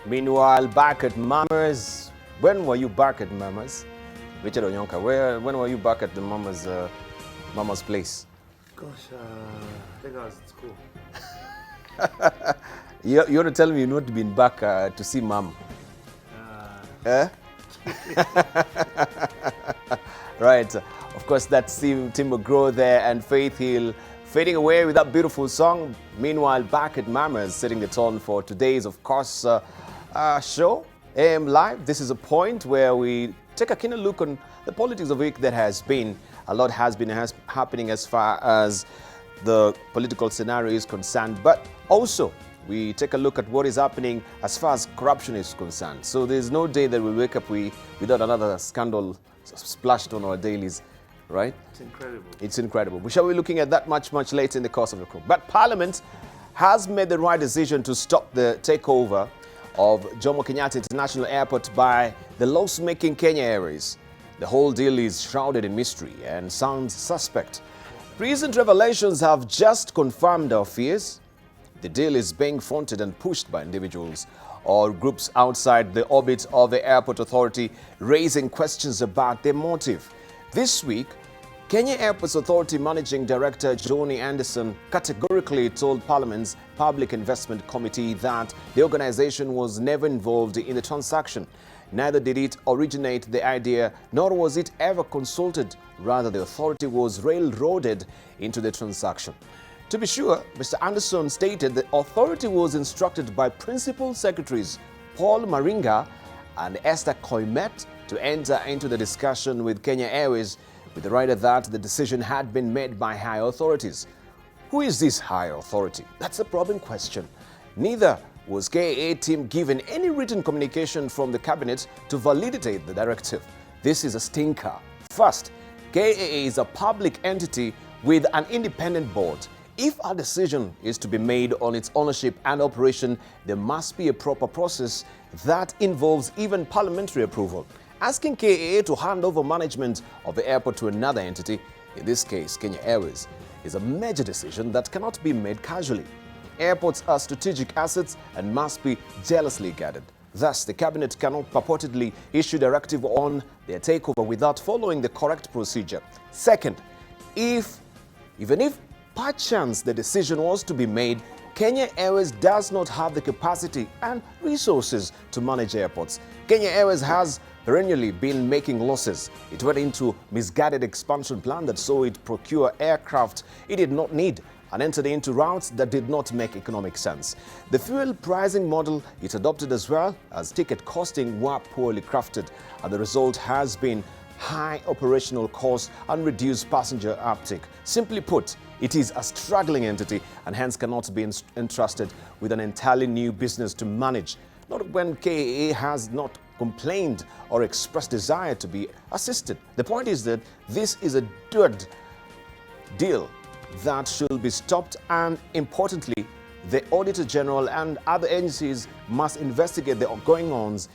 Meanwhile, back at Mama's, when were you back at Mama's? Richard Onyonka, when were you back at the Mama's place? Gosh, I think I was at school. You want to tell me you've not been back to see Mom? Eh? Right. Of course, that's Tim McGraw there and Faith Hill fading away with that beautiful song. Meanwhile, back at Mama's, setting the tone for today's, of course, show, AM Live. This is a point where we take a keener look on the politics of the week that has been. A lot has been happening as far as the political scenario is concerned, but also we take a look at what is happening as far as corruption is concerned. So there's no day that we wake up without another scandal splashed on our dailies, right? It's incredible. It's incredible. We shall be looking at that much later in the course of the program. But Parliament has made the right decision to stop the takeover of Jomo Kenyatta International Airport by the loss-making Kenya Airways. The whole deal is shrouded in mystery and sounds suspect. Recent revelations have just confirmed our fears. The deal is being fronted and pushed by individuals or groups outside the orbit of the airport authority, raising questions about their motive. This week, Kenya Airports Authority Managing Director Johnny Anderson categorically told Parliament's Public Investment Committee that the organization was never involved in the transaction. Neither did it originate the idea, nor was it ever consulted. Rather, the authority was railroaded into the transaction. To be sure, Mr. Anderson stated the authority was instructed by Principal Secretaries Paul Maringa and Esther Koimet to enter into the discussion with Kenya Airways with the writer that the decision had been made by high authorities. Who is this high authority? That's a problem question. Neither was KAA team given any written communication from the cabinet to validate the directive. This is a stinker. First, KAA is a public entity with an independent board. If a decision is to be made on its ownership and operation, there must be a proper process that involves even parliamentary approval. Asking KAA to hand over management of the airport to another entity, in this case Kenya Airways, is a major decision that cannot be made casually. Airports are strategic assets and must be jealously guarded. Thus, the cabinet cannot purportedly issue directive on their takeover without following the correct procedure. Second, even if perchance the decision was to be made, Kenya Airways does not have the capacity and resources to manage airports. Kenya Airways has perennially been making losses. It went into misguided expansion plan that saw it procure aircraft it did not need and entered into routes that did not make economic sense. The fuel pricing model it adopted as well as ticket costing were poorly crafted, and the result has been high operational costs and reduced passenger uptake. Simply put, it is a struggling entity and hence cannot be entrusted with an entirely new business to manage, not when KAA has not complained or expressed desire to be assisted. The point is that this is a good deal that should be stopped, and importantly, the Auditor General and other agencies must investigate the goings-ons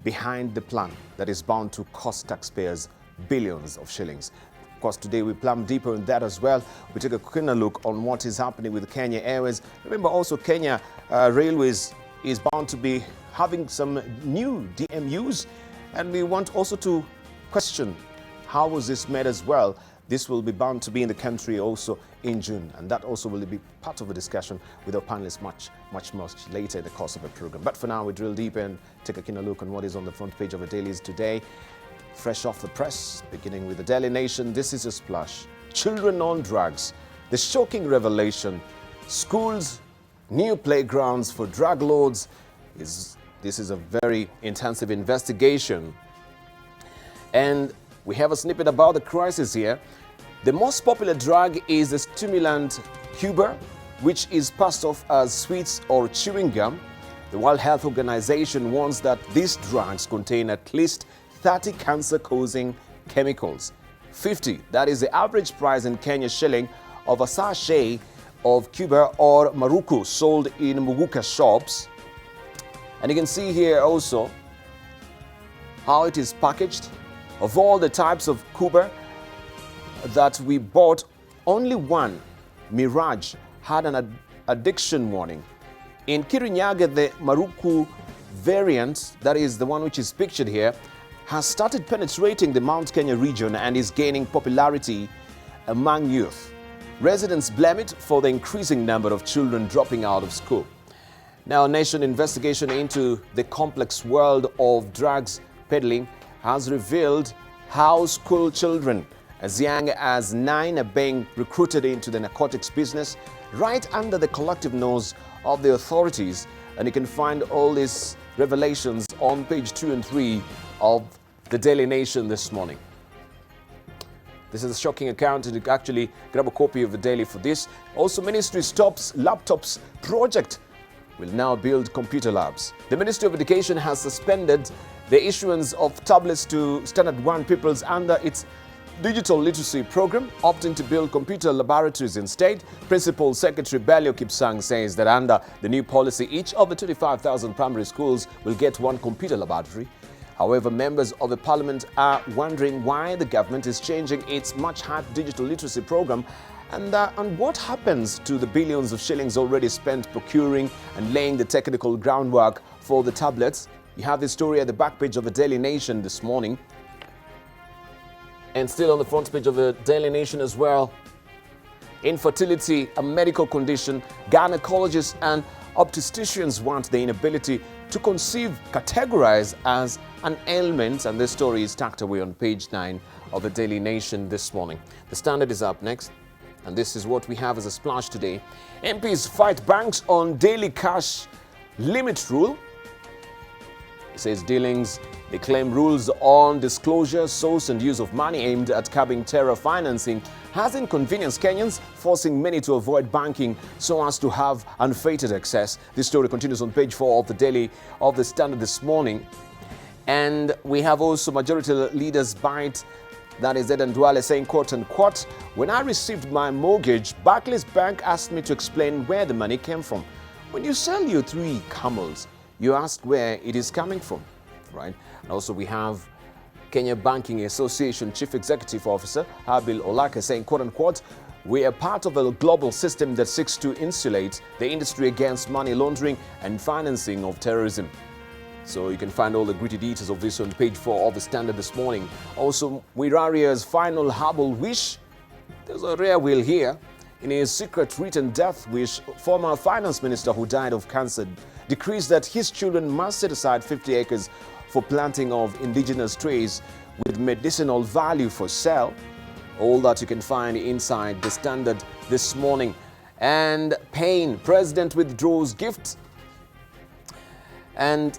behind the plan that is bound to cost taxpayers billions of shillings. Of course, today we plumb deeper in that as well. We take a quicker look on what is happening with Kenya Airways. Remember also Kenya Railways is bound to be having some new DMUs, and we want also to question how was this made as well. This will be bound to be in the country also in June, and that also will be part of a discussion with our panelists much later in the course of the program. But for now, we drill deep and take a keener look on what is on the front page of the dailies today. Fresh off the press, beginning with the Daily Nation, this is a splash. Children on drugs. The shocking revelation. Schools, new playgrounds for drug lords. This is a very intensive investigation. And we have a snippet about the crisis here. The most popular drug is the stimulant Cuba, which is passed off as sweets or chewing gum. The World Health Organization warns that these drugs contain at least 30 cancer-causing chemicals. 50, that is the average price in Kenya shilling of a sachet of Cuba or Maruku sold in Muguka shops. And you can see here also how it is packaged. Of all the types of Cuba that we bought, only one, Mirage, had an addiction warning. In Kirinyaga, the Maruku variant, that is the one which is pictured here, has started penetrating the Mount Kenya region and is gaining popularity among youth. Residents blame it for the increasing number of children dropping out of school. Now, a nation investigation into the complex world of drugs peddling has revealed how school children as young as 9 are being recruited into the narcotics business right under the collective nose of the authorities. And you can find all these revelations on page 2 and 3 of the Daily Nation this morning. This is a shocking account, and you can actually grab a copy of the Daily for this. Also, Ministry stops laptops project will now build computer labs. The Ministry of Education has suspended the issuance of tablets to Standard 1 pupils under its digital literacy program, opting to build computer laboratories instead. Principal Secretary Belio Kipsang says that under the new policy, each of the 25,000 primary schools will get one computer laboratory. However, members of the parliament are wondering why the government is changing its much-hyped digital literacy program and what happens to the billions of shillings already spent procuring and laying the technical groundwork for the tablets. You have this story at the back page of the Daily Nation this morning. And still on the front page of the Daily Nation as well, infertility, a medical condition. Gynecologists and obstetricians want the inability to conceive categorized as an ailment, and this story is tucked away on page 9 of the Daily Nation this morning. The Standard is up next, and this is what we have as a splash today. MPs fight banks on daily cash limit rule. It says dealings, they claim rules on disclosure, source and use of money aimed at curbing terror financing has inconvenienced Kenyans, forcing many to avoid banking so as to have unfettered access. This story continues on page 4 of the Daily of the Standard this morning. And we have also majority leaders bite, that is Ed and Duale, saying, quote unquote, "When I received my mortgage, Barclays Bank asked me to explain where the money came from. When you sell your 3 camels, you ask where it is coming from," right? And also we have Kenya Banking Association Chief Executive Officer Habil Olake saying, quote unquote, "We are part of a global system that seeks to insulate the industry against money laundering and financing of terrorism." So you can find all the gritty details of this on page 4 of the Standard this morning. Also, Wiraria's final herbal wish. There's a rare will here. In his secret written death wish, former finance minister who died of cancer decrees that his children must set aside 50 acres for planting of indigenous trees with medicinal value for sale. All that you can find inside the Standard this morning. And pain, president withdraws gift. And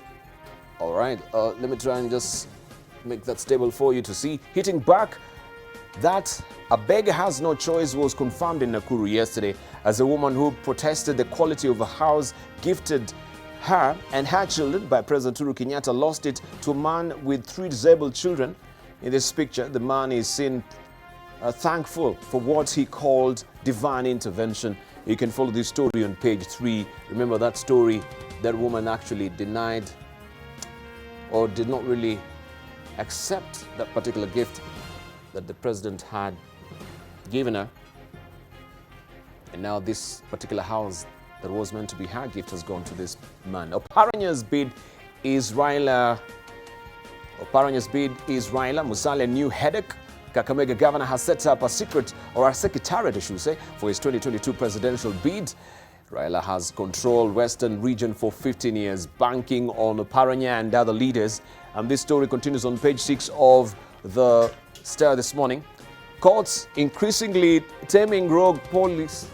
all right, let me try and just make that stable for you to see. Hitting back that a beggar has no choice was confirmed in Nakuru yesterday as a woman who protested the quality of a house gifted her and her children by President Uhuru Kenyatta lost it to a man with 3 disabled children. In this picture, the man is seen thankful for what he called divine intervention. You can follow this story on page 3. Remember that story, that woman actually denied or did not really accept that particular gift that the president had given her. And now this particular house that was meant to be her gift has gone to this man. Oparanya's bid is Raila Musalia new headache. Kakamega governor has set up a secretariat, I should say, for his 2022 presidential bid. Raila has controlled Western region for 15 years, banking on Oparanya and other leaders. And this story continues on page 6 of the Star this morning. Courts increasingly taming rogue police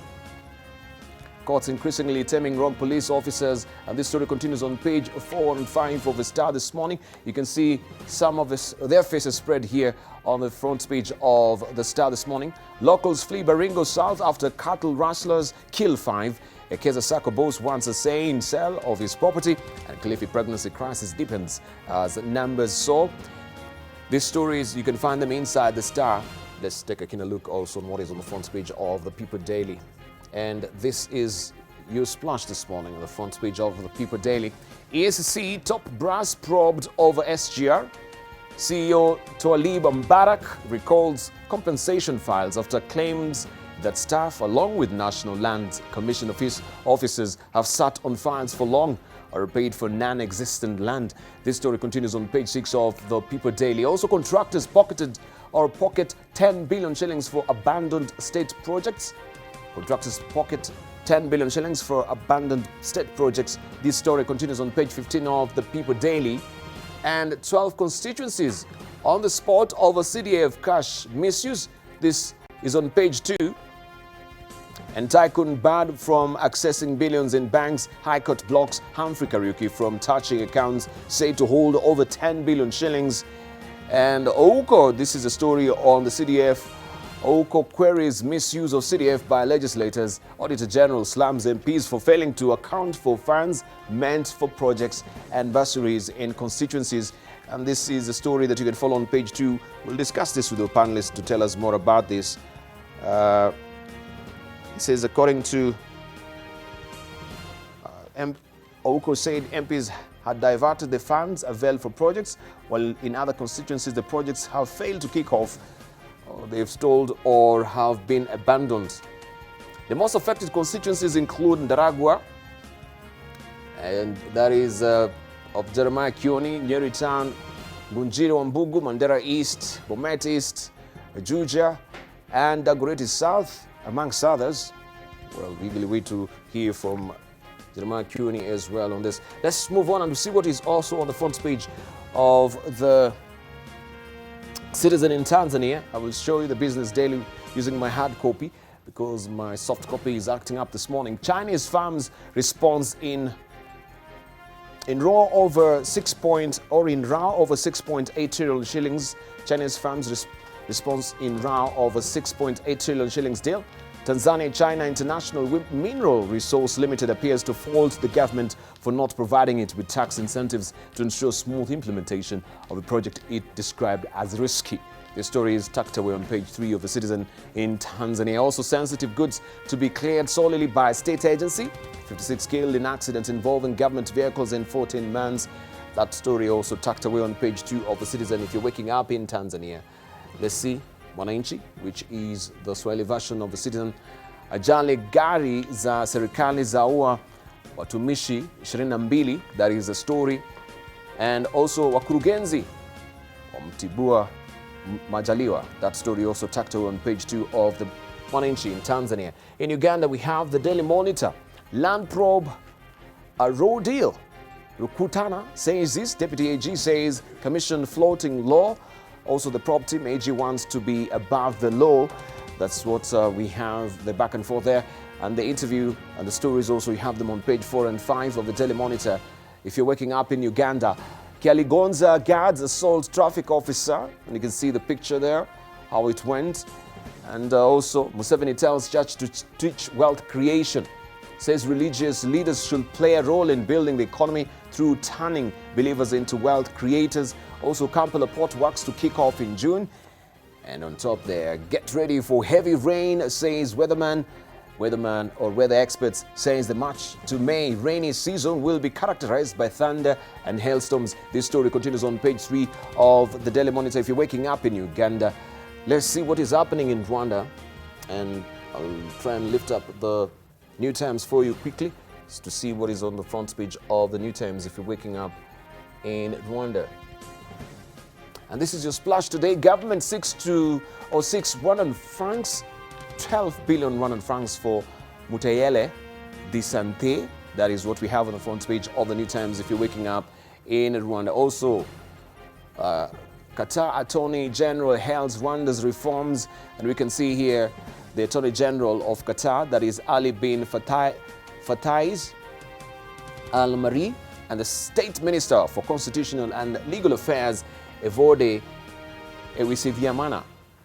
officers. And this story continues on page 4 and 5 of the Star this morning. You can see some of their faces spread here on the front page of the Star this morning. Locals flee Baringo South after cattle rustlers kill 5. Ekeza Sako boasts wants a sane sale of his property, and Kilifi pregnancy crisis deepens as numbers soar. These stories, you can find them inside the Star. Let's take a keen look also on what is on the front page of the People Daily. And this is your splash this morning on the front page of the People Daily. EACC top brass probed over SGR. CEO Twalib Mbarak recalls compensation files after claims that staff, along with National Land Commission officers, have sat on files for long. are paid for non-existent land. This story continues on page 6 of the People Daily. Also, contractors pocket 10 billion shillings for abandoned state projects. Contractors pocket 10 billion shillings for abandoned state projects. This story continues on page 15 of the People Daily. And 12 constituencies on the spot over CDF cash misuse. This is on page 2. And tycoon barred from accessing billions in banks. High Court blocks Humphrey Kariuki from touching accounts said to hold over 10 billion shillings. And Oko, this is a story on the CDF. Oko queries misuse of CDF by legislators. Auditor General slams MPs for failing to account for funds meant for projects and bursaries in constituencies. And this is a story that you can follow on page 2. We'll discuss this with our panelists to tell us more about this. It says, according to Oko said MPs had diverted the funds availed for projects, while in other constituencies the projects have failed to kick off, or they've stalled or have been abandoned. The most affected constituencies include Ndaragwa, and that is of Jeremiah Kioni, Nyeri Town, Gunjiri Wambugu, Mandera East, Bomet East, Juja, and Dagoretti South, amongst others. Well, we will wait to hear from Jeremiah Kioni as well on this. Let's move on and see what is also on the front page of the Citizen in Tanzania. I will show you the Business Daily using my hard copy because my soft copy is acting up this morning. Chinese firms response in raw over 6.8 trillion shillings. Chinese firms response in raw over 6.8 trillion shillings deal. Tanzania China International Mineral Resource Limited appears to fault the government for not providing it with tax incentives to ensure smooth implementation of a project it described as risky. The story is tucked away on page 3 of the Citizen in Tanzania. Also, sensitive goods to be cleared solely by a state agency. 56 killed in accidents involving government vehicles and 14 mans. That story also tucked away on page 2 of the Citizen if you're waking up in Tanzania. Let's see Mwananchi, which is the Swahili version of the Citizen. Ajali gari za serikali zaua watumishi 22. That is the story. And also wakurugenzi wamtibua Majaliwa. That story also tucked away on page 2 of the Mwananchi in Tanzania. In Uganda, we have the Daily Monitor. Land probe, a raw deal. Rukutana says this. Deputy AG says commission floating law. Also, the prop team AG wants to be above the law. That's what we have, the back and forth there. And the interview and the stories also, you have them on page 4 and 5 of the Daily Monitor. If you're waking up in Uganda, Kialigonza guards assault traffic officer. And you can see the picture there, how it went. And also, Museveni tells judge to teach wealth creation. Says religious leaders should play a role in building the economy through turning believers into wealth creators. Also, Kampala Port works to kick off in June. And on top there, get ready for heavy rain, says weatherman or weather experts, says the March to May rainy season will be characterized by thunder and hailstorms. This story continues on page 3 of the Daily Monitor. If you're waking up in Uganda, let's see what is happening in Rwanda. And I'll try and lift up the New Times for you quickly to see what is on the front page of the New Times if you're waking up in Rwanda. And this is your splash today. Government seeks Rwandan francs, 12 billion Rwandan francs for Mutayele Di Sante. That is what we have on the front page of the New Times if you're waking up in Rwanda. Also, Qatar Attorney General hails Rwanda's reforms. And we can see here the Attorney General of Qatar, that is Ali bin Fataiz Al Mari, and the State Minister for Constitutional and Legal Affairs, Evode Ewisiviamana.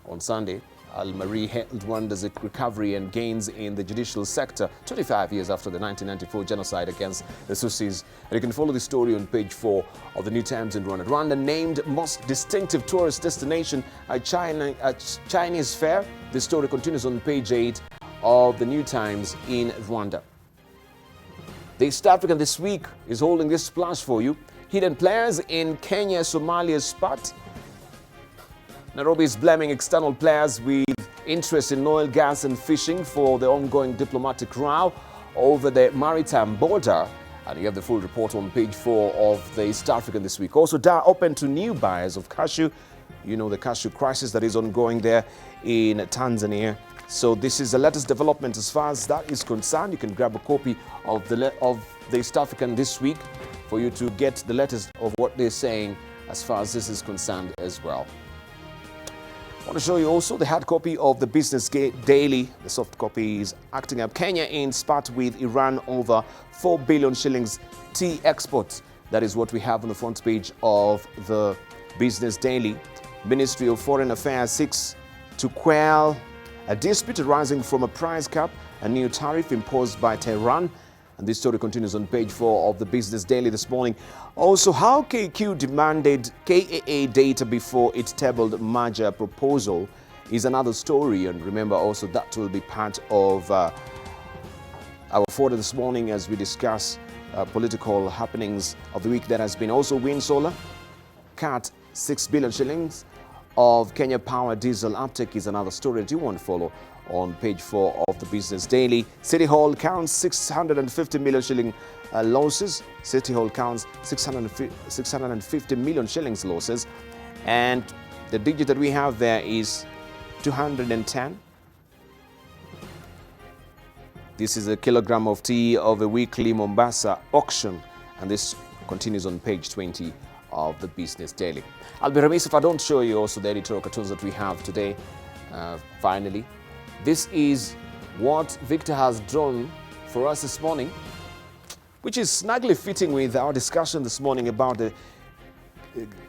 On Sunday, Al Mari hailed Rwanda's recovery and gains in the judicial sector 25 years after the 1994 genocide against the Tutsis. And you can follow the story on page 4 of the New Times in Rwanda. Rwanda named most distinctive tourist destination at Chinese fair. This story continues on page 8 of the New Times in Rwanda. The East African this week is holding this splash for you. Hidden players in Kenya, Somalia's spot. Nairobi is blaming external players with interest in oil, gas and fishing for the ongoing diplomatic row over the maritime border. And you have the full report on page 4 of the East African this week. Also, Dar open to new buyers of cashew. You know the cashew crisis that is ongoing there in Tanzania. So this is the latest development as far as that is concerned. You can grab a copy of the East African this week for you to get the latest of what they're saying as far as this is concerned as well. I want to show you also the hard copy of the Business Daily. The soft copy is acting up. Kenya in spat with Iran over 4 billion shillings tea exports. That is what we have on the front page of the Business Daily. Ministry of Foreign Affairs seeks to quell a dispute arising from a price cap, a new tariff imposed by Tehran. And this story continues on page 4 of the Business Daily this morning. Also, how KQ demanded KAA data before it tabled merger proposal is another story. And remember also that will be part of our fodder this morning as we discuss political happenings of the week that has been. Also, Wind Solar cut 6 billion shillings of Kenya Power diesel uptake is another story that you want to follow on page 4 of the Business Daily. City Hall counts 650 million shilling losses. City Hall counts 650 million shillings losses. And the digit that we have there is 210. This is a kilogram of tea of a weekly Mombasa auction. And this continues on page 20 of the Business Daily. I'll be remiss if I don't show you also the editorial cartoons that we have today. Finally, this is what Victor has drawn for us this morning, which is snugly fitting with our discussion this morning about the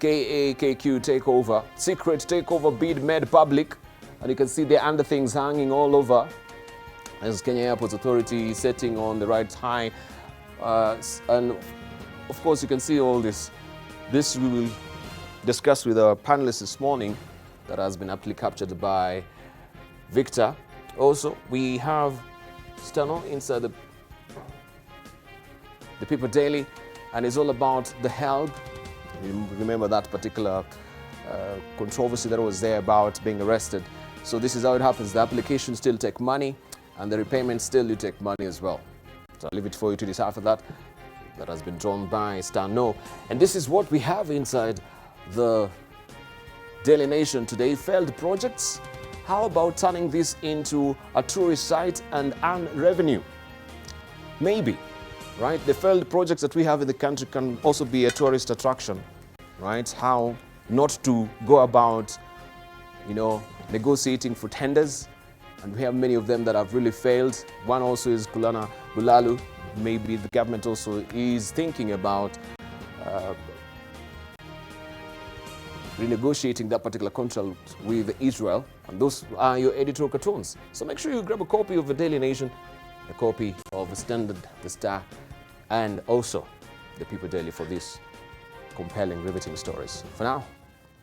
KAKQ takeover, secret takeover bid made public. And you can see the under things hanging all over as Kenya Airports Authority setting on the right high. And of course, you can see all this. This we will discuss with our panelists this morning that has been aptly captured by Victor. Also, we have Stano inside the People Daily, and it's all about the help. You remember that particular controversy that was there about being arrested. So this is how it happens. The application still take money, and the repayment still you take money as well. So I'll leave it for you to decipher that. That has been drawn by Stano. And this is what we have inside the Daily Nation today. Failed projects. How about turning this into a tourist site and earn revenue? Maybe, right? The failed projects that we have in the country can also be a tourist attraction, right? How not to go about, negotiating for tenders. And we have many of them that have really failed. One also is Galana Kulalu. Maybe the government also is thinking about renegotiating that particular contract with Israel. And those are your editorial cartoons. So make sure you grab a copy of the Daily Nation, a copy of the Standard, the Star, and also the People Daily for these compelling, riveting stories. For now,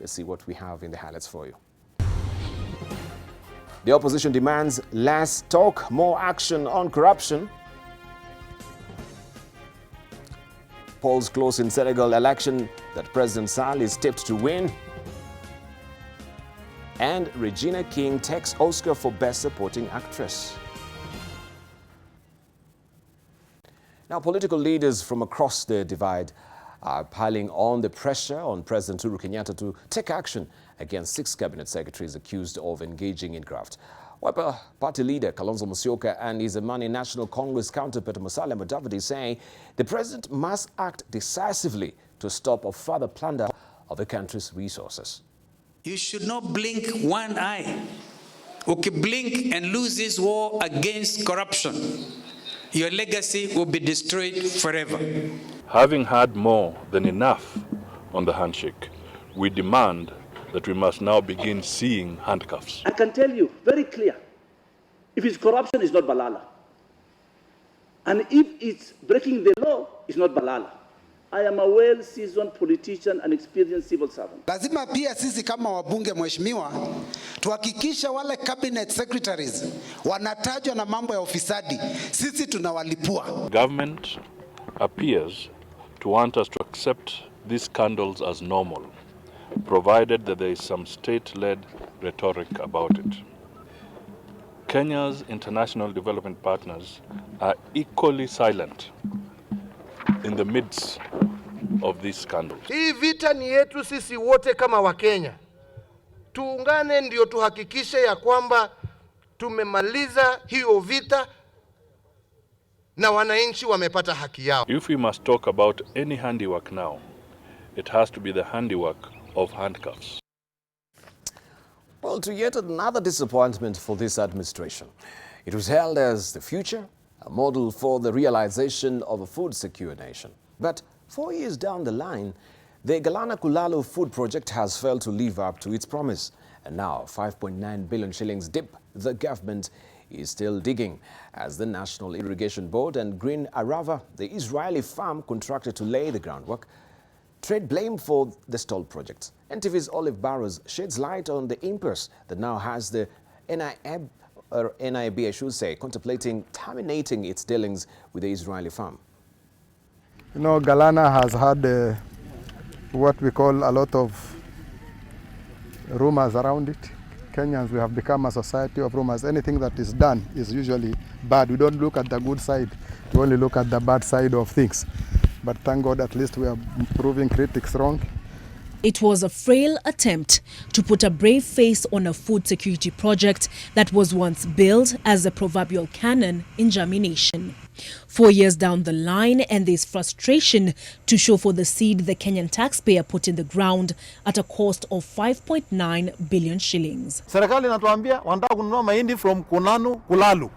let's see what we have in the highlights for you. The opposition demands less talk, more action on corruption. Polls close in Senegal election that President Sall is tipped to win. And Regina King takes Oscar for Best Supporting Actress. Now, political leaders from across the divide are piling on the pressure on President Uhuru Kenyatta to take action against 6 cabinet secretaries accused of engaging in graft. Wiper Party leader Kalonzo Musyoka and his Amani National Congress counterpart Musalia Mudavadi say the president must act decisively to stop a further plunder of the country's resources. You should not blink one eye. Okay, blink and lose this war against corruption. Your legacy will be destroyed forever. Having had more than enough on the handshake, we demand that we must now begin seeing handcuffs. I can tell you very clear, if it's corruption, it's not Balala. And if it's breaking the law, it's not Balala. I am a well-seasoned politician and experienced civil servant. Lazima pia sisi kama wabunge mheshimiwa, tuhakikisha wale cabinet secretaries wanatajwa na mambo ya ufisadi, sisi tunawalipua. Government appears to want us to accept these scandals as normal, provided that there is some state-led rhetoric about it. Kenya's international development partners are equally silent. in the midst of these scandals. Hii vita ni yetu sisi wote kama Wakenya. Tuungane ndio tuhakikishe ya kwamba tumemaliza hiyo vita na wananchi wamepata haki yao. If we must talk about any handiwork now, it has to be the handiwork of handcuffs. Well, to yet another disappointment for this administration. It was hailed as the future, a model for the realization of a food-secure nation. But 4 years down the line, the Galana Kulalu food project has failed to live up to its promise. And now 5.9 billion shillings deep, the government is still digging as the National Irrigation Board and Green Arava, the Israeli farm contracted to lay the groundwork, trade blame for the stalled project. NTV's Olive Barrows sheds light on the impasse that now has the NIB, I should say, contemplating terminating its dealings with the Israeli farm. You know, Galana has had what we call a lot of rumors around it. Kenyans, we have become a society of rumors. Anything that is done is usually bad. We don't look at the good side, we only look at the bad side of things. But thank God, at least we are proving critics wrong. It was a frail attempt to put a brave face on a food security project that was once billed as a proverbial cannon in germination. 4 years down the line, and there's frustration to show for the seed the Kenyan taxpayer put in the ground at a cost of 5.9 billion shillings. Serikali inatuambia wanataka kununua mahindi from Kulalu.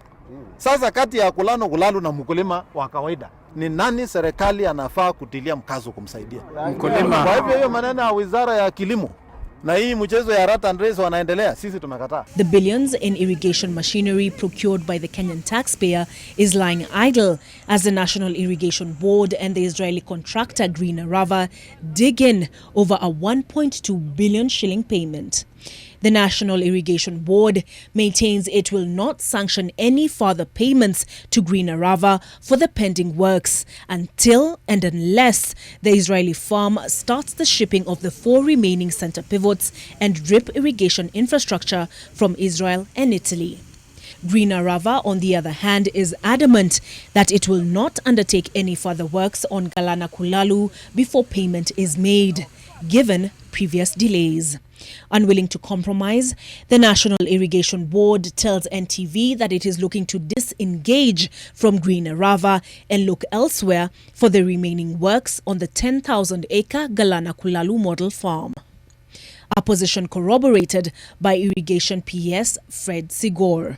Sasa kati ya Kulalu na mkulima wa kawaida, ni nani serikali anafaa kutilia mkazo kumsaidia? Mkulima. Kwa hivyo hiyo maneno ya wizara ya kilimo na hii mchezo ya rat and race wanaendelea, sisi tumekataa. The billions in irrigation machinery procured by the Kenyan taxpayer is lying idle as the National Irrigation Board and the Israeli contractor Green Arava dig in over a 1.2 billion shilling payment. The National Irrigation Board maintains it will not sanction any further payments to Green Arava for the pending works until and unless the Israeli farm starts the shipping of the 4 remaining center pivots and drip irrigation infrastructure from Israel and Italy. Green Arava, on the other hand, is adamant that it will not undertake any further works on Galana Kulalu before payment is made, given previous delays. Unwilling to compromise, the National Irrigation Board tells NTV that it is looking to disengage from Green Arava and look elsewhere for the remaining works on the 10,000-acre Galana Kulalu model farm. A position corroborated by Irrigation PS Fred Sigor.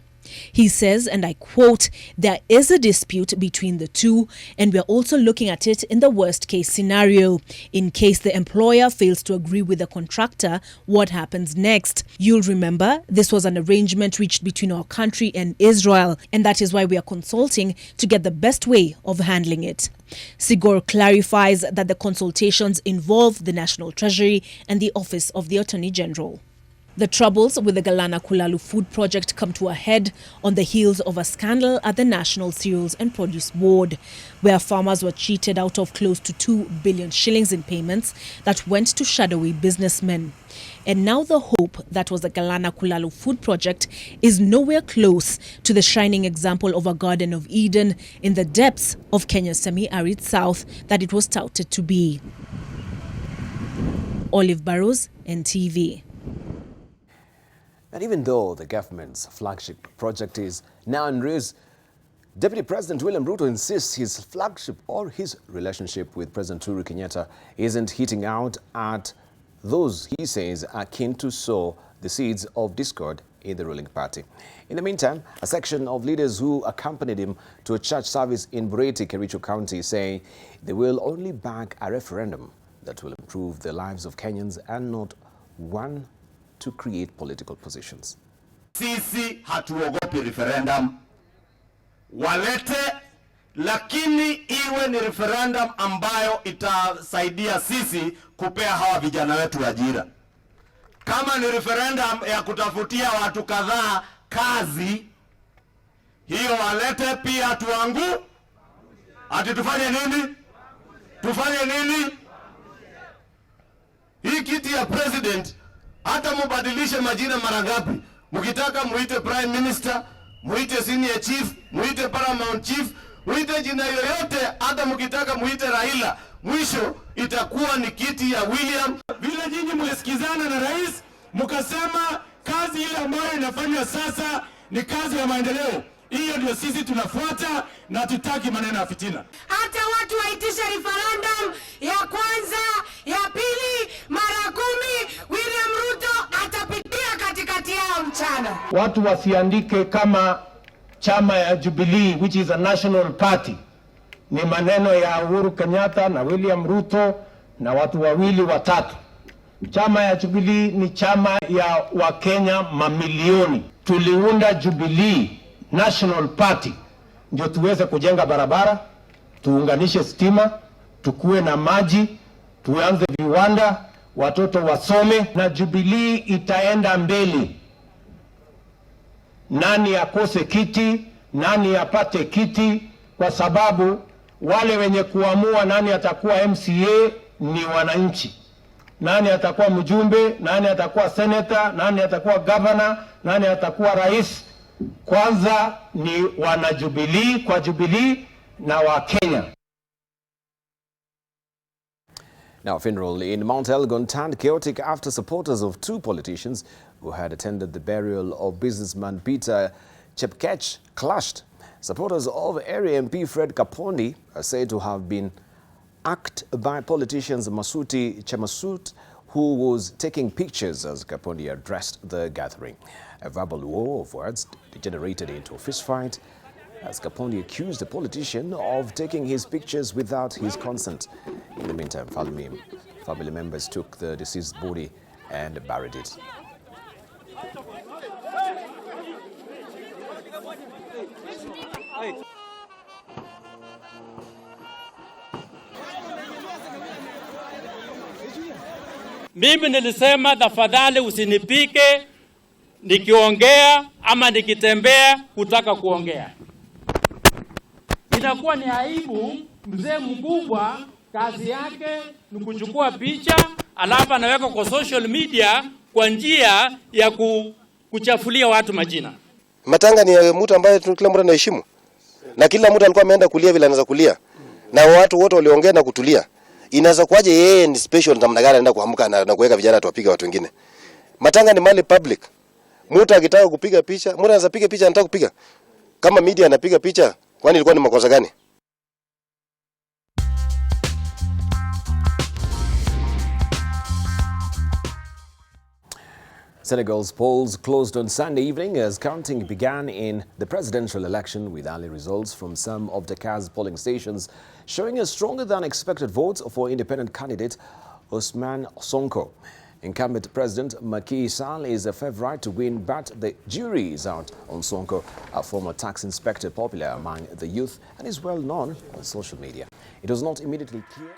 He says, and I quote, "There is a dispute between the two, and we're also looking at it in the worst case scenario. In case the employer fails to agree with the contractor, what happens next? You'll remember this was an arrangement reached between our country and Israel, and that is why we are consulting to get the best way of handling it." Sigor clarifies that the consultations involve the National Treasury and the Office of the Attorney General. The troubles with the Galana Kulalu food project come to a head on the heels of a scandal at the National Cereals and Produce Board, where farmers were cheated out of close to 2 billion shillings in payments that went to shadowy businessmen. And now the hope that was the Galana Kulalu food project is nowhere close to the shining example of a Garden of Eden in the depths of Kenya's semi-arid south that it was touted to be. Olive Barrows, NTV. And even though the government's flagship project is now in risk, Deputy President William Ruto insists his flagship or his relationship with President Uhuru Kenyatta isn't hitting out at those he says are keen to sow the seeds of discord in the ruling party. In the meantime, a section of leaders who accompanied him to a church service in Bureti, Kericho County, say they will only back a referendum that will improve the lives of Kenyans and not one to create political positions. Sisi hatuogopi referendum. Walete, lakini iwe ni referendum ambayo itasaidia sisi kupea hawa vijana wetu ajira. Kama ni referendum ya kutafutia watu kadhaa kazi, hiyo walete pia tuangu. Ati tufanye nini? Tufanye nini? Hii kiti ya president hata mubadilishe majina mara ngapi. Mkitaka muite prime minister, muite senior chief, muite paramount chief, muite jina yoyote, hata mkitaka muite Raila, mwisho itakuwa ni kiti ya William. Vile nyinyi mlisikizana na rais, mkasema kazi ile ambayo inafanywa sasa ni kazi ya maendeleo. Hiyo ndio sisi tunafuata na tutaki maneno ya fitina. Hata watu waitisha referendum ya kwanza, ya pili, mara 10, William Ruto atapitia katikati yao mchana. Watu wasiandike kama chama ya Jubilee, which is a national party. Ni maneno ya Uhuru Kenyatta na William Ruto na watu wawili watatu. Chama ya Jubilee ni chama ya Wakenya mamilioni. Tuliunda Jubilee National Party ndio tuweze kujenga barabara, tuunganishe stima, tukue na maji, tuanze viwanda, watoto wasome, na Jubilee itaenda mbele. Nani akose kiti, nani apate kiti, kwa sababu wale wenye kuamua nani atakuwa MCA ni wananchi. Nani atakuwa mjumbe, nani atakuwa senator, nani atakuwa governor, nani atakuwa rais, kwanza ni wana Jubilee kwa Jubilee na wa Kenya. Now, a funeral in Mount Elgon turned chaotic after supporters of two politicians who had attended the burial of businessman Peter Chepkech clashed. Supporters of area MP Fred Kapondi are said to have been attacked by politicians Masuti Chemasut, who was taking pictures as Kapondi addressed the gathering. A verbal war of words degenerated into a fistfight as Kapondi accused the politician of taking his pictures without his consent. In the meantime, family members took the deceased body and buried it. Mimi nilisema tafadhali usinipike nikiongea ama nikitembea kutaka kuongea. Inakuwa ni aibu. Mzee mkubwa kazi yake ni kuchukua picha alafu anaweka kwa social media kwa njia ya kuchafulia watu majina. Matanga ni mtu ambaye kila mtu anaheshimu. Na kila mtu alikuwa ameenda kulia vile anaweza kulia. Na watu wote waliongea na kutulia. Inaweza kuaje yeye ni special namna gani anaenda kuamka na kuweka vijana tuwapiga watu wengine. Matanga ni mali public. Mtu akitaka kupiga picha, mtu anaweza piga picha anataka kupiga. Kama media anapiga picha, kwani ilikuwa ni makosa gani? Senegal's polls closed on Sunday evening as counting began in the presidential election, with early results from some of Dakar's polling stations showing a stronger than expected vote for independent candidate Ousmane Sonko. Incumbent President Macky Sall is a favorite to win, but the jury is out on Sonko, a former tax inspector popular among the youth and is well known on social media. It was not immediately clear.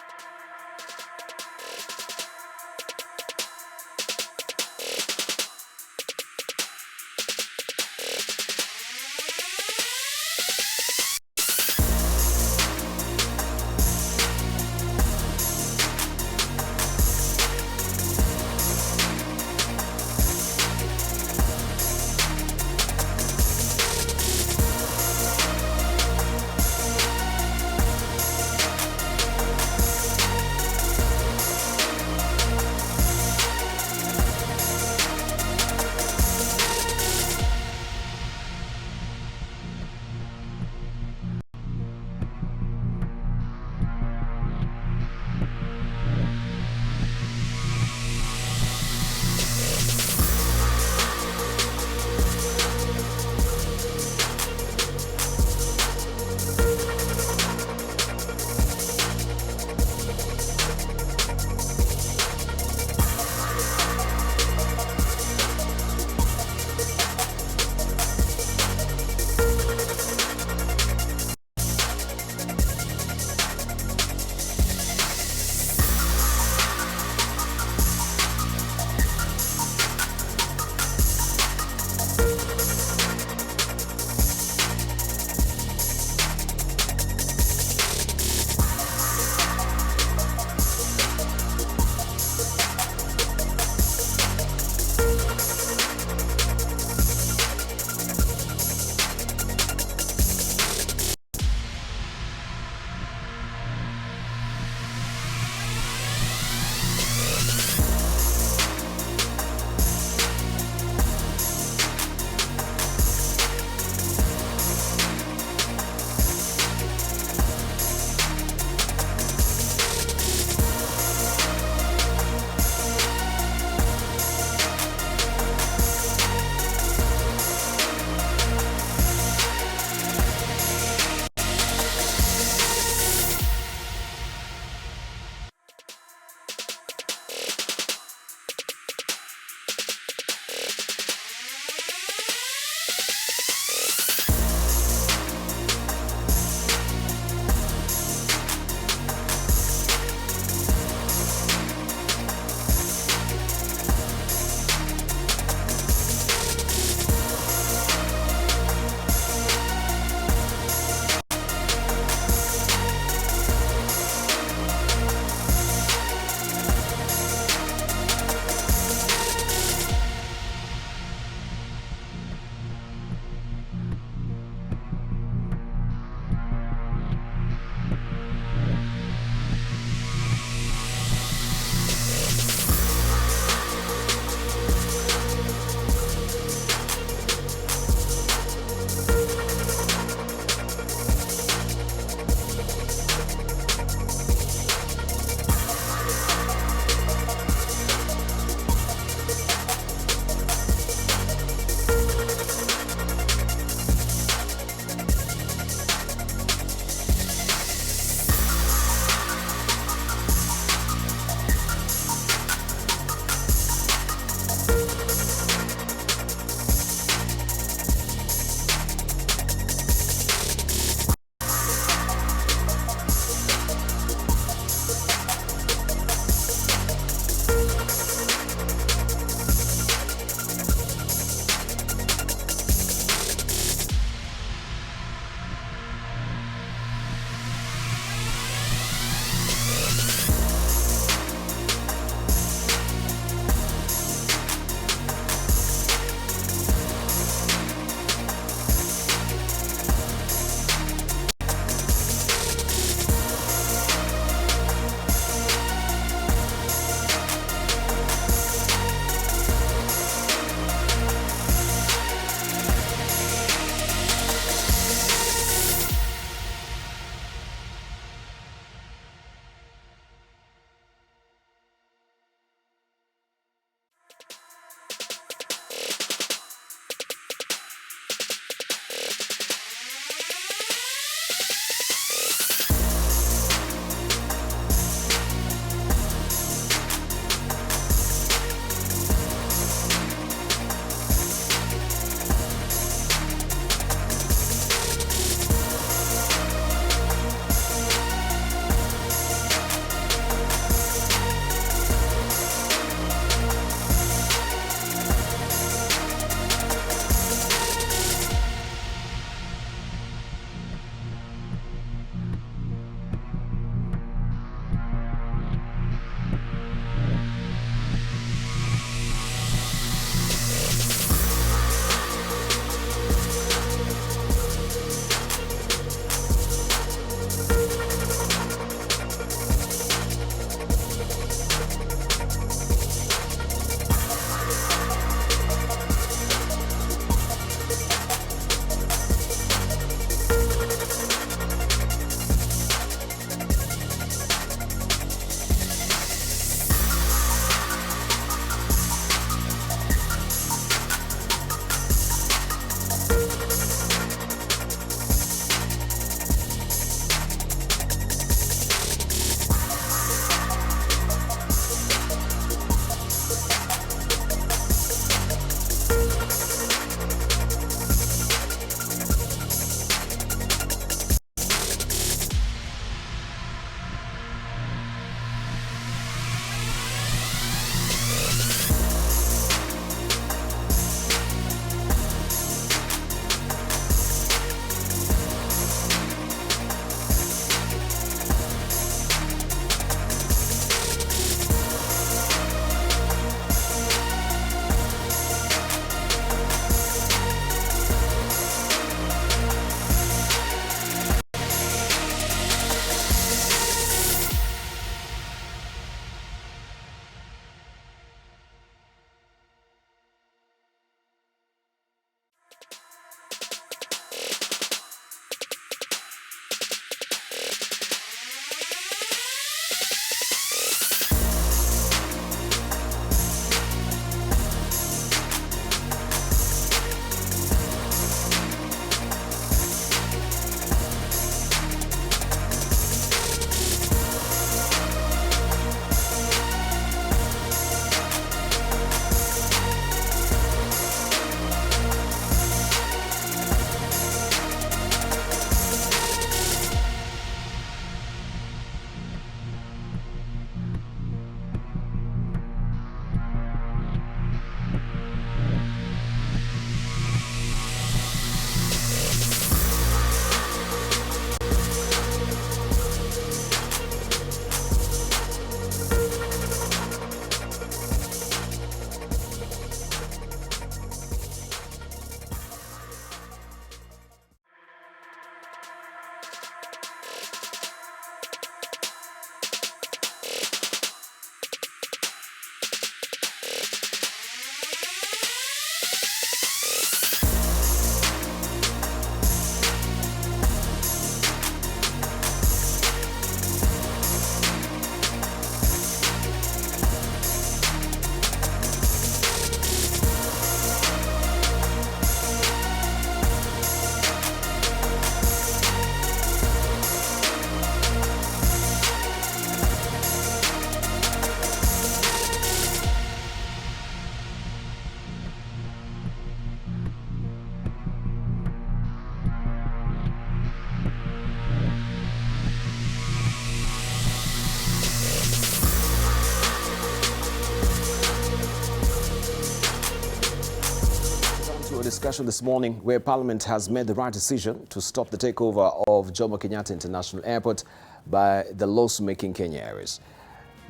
discussion this morning, where Parliament has made the right decision to stop the takeover of Jomo Kenyatta International Airport by the loss-making Kenya Airways.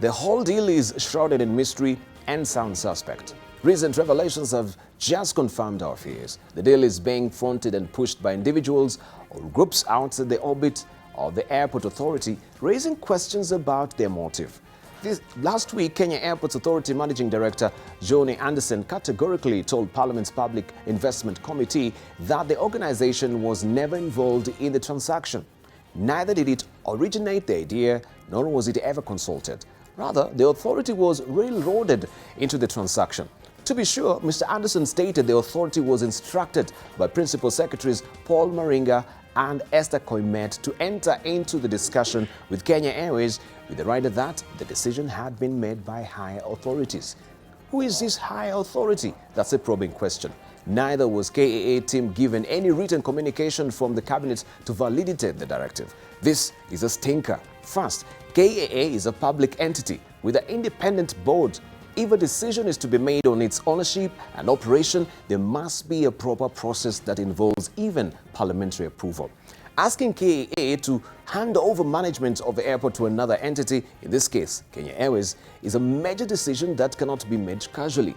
The whole deal is shrouded in mystery and sound suspect. Recent revelations have just confirmed our fears. The deal is being fronted and pushed by individuals or groups outside the orbit of the airport authority, raising questions about their motive. Last week, Kenya Airports Authority Managing Director Johnny Anderson categorically told Parliament's Public Investment Committee that the organization was never involved in the transaction. Neither did it originate the idea, nor was it ever consulted. Rather, the authority was railroaded into the transaction. To be sure, Mr. Anderson stated the authority was instructed by Principal Secretaries Paul Maringa and Esther Koimet to enter into the discussion with Kenya Airways with the rider that the decision had been made by higher authorities. Who is this higher authority? That's a probing question. Neither was KAA team given any written communication from the cabinet to validate the directive. This is a stinker. First, KAA is a public entity with an independent board. If a decision is to be made on its ownership and operation, there must be a proper process that involves even parliamentary approval. Asking KAA to hand over management of the airport to another entity, in this case Kenya Airways, is a major decision that cannot be made casually.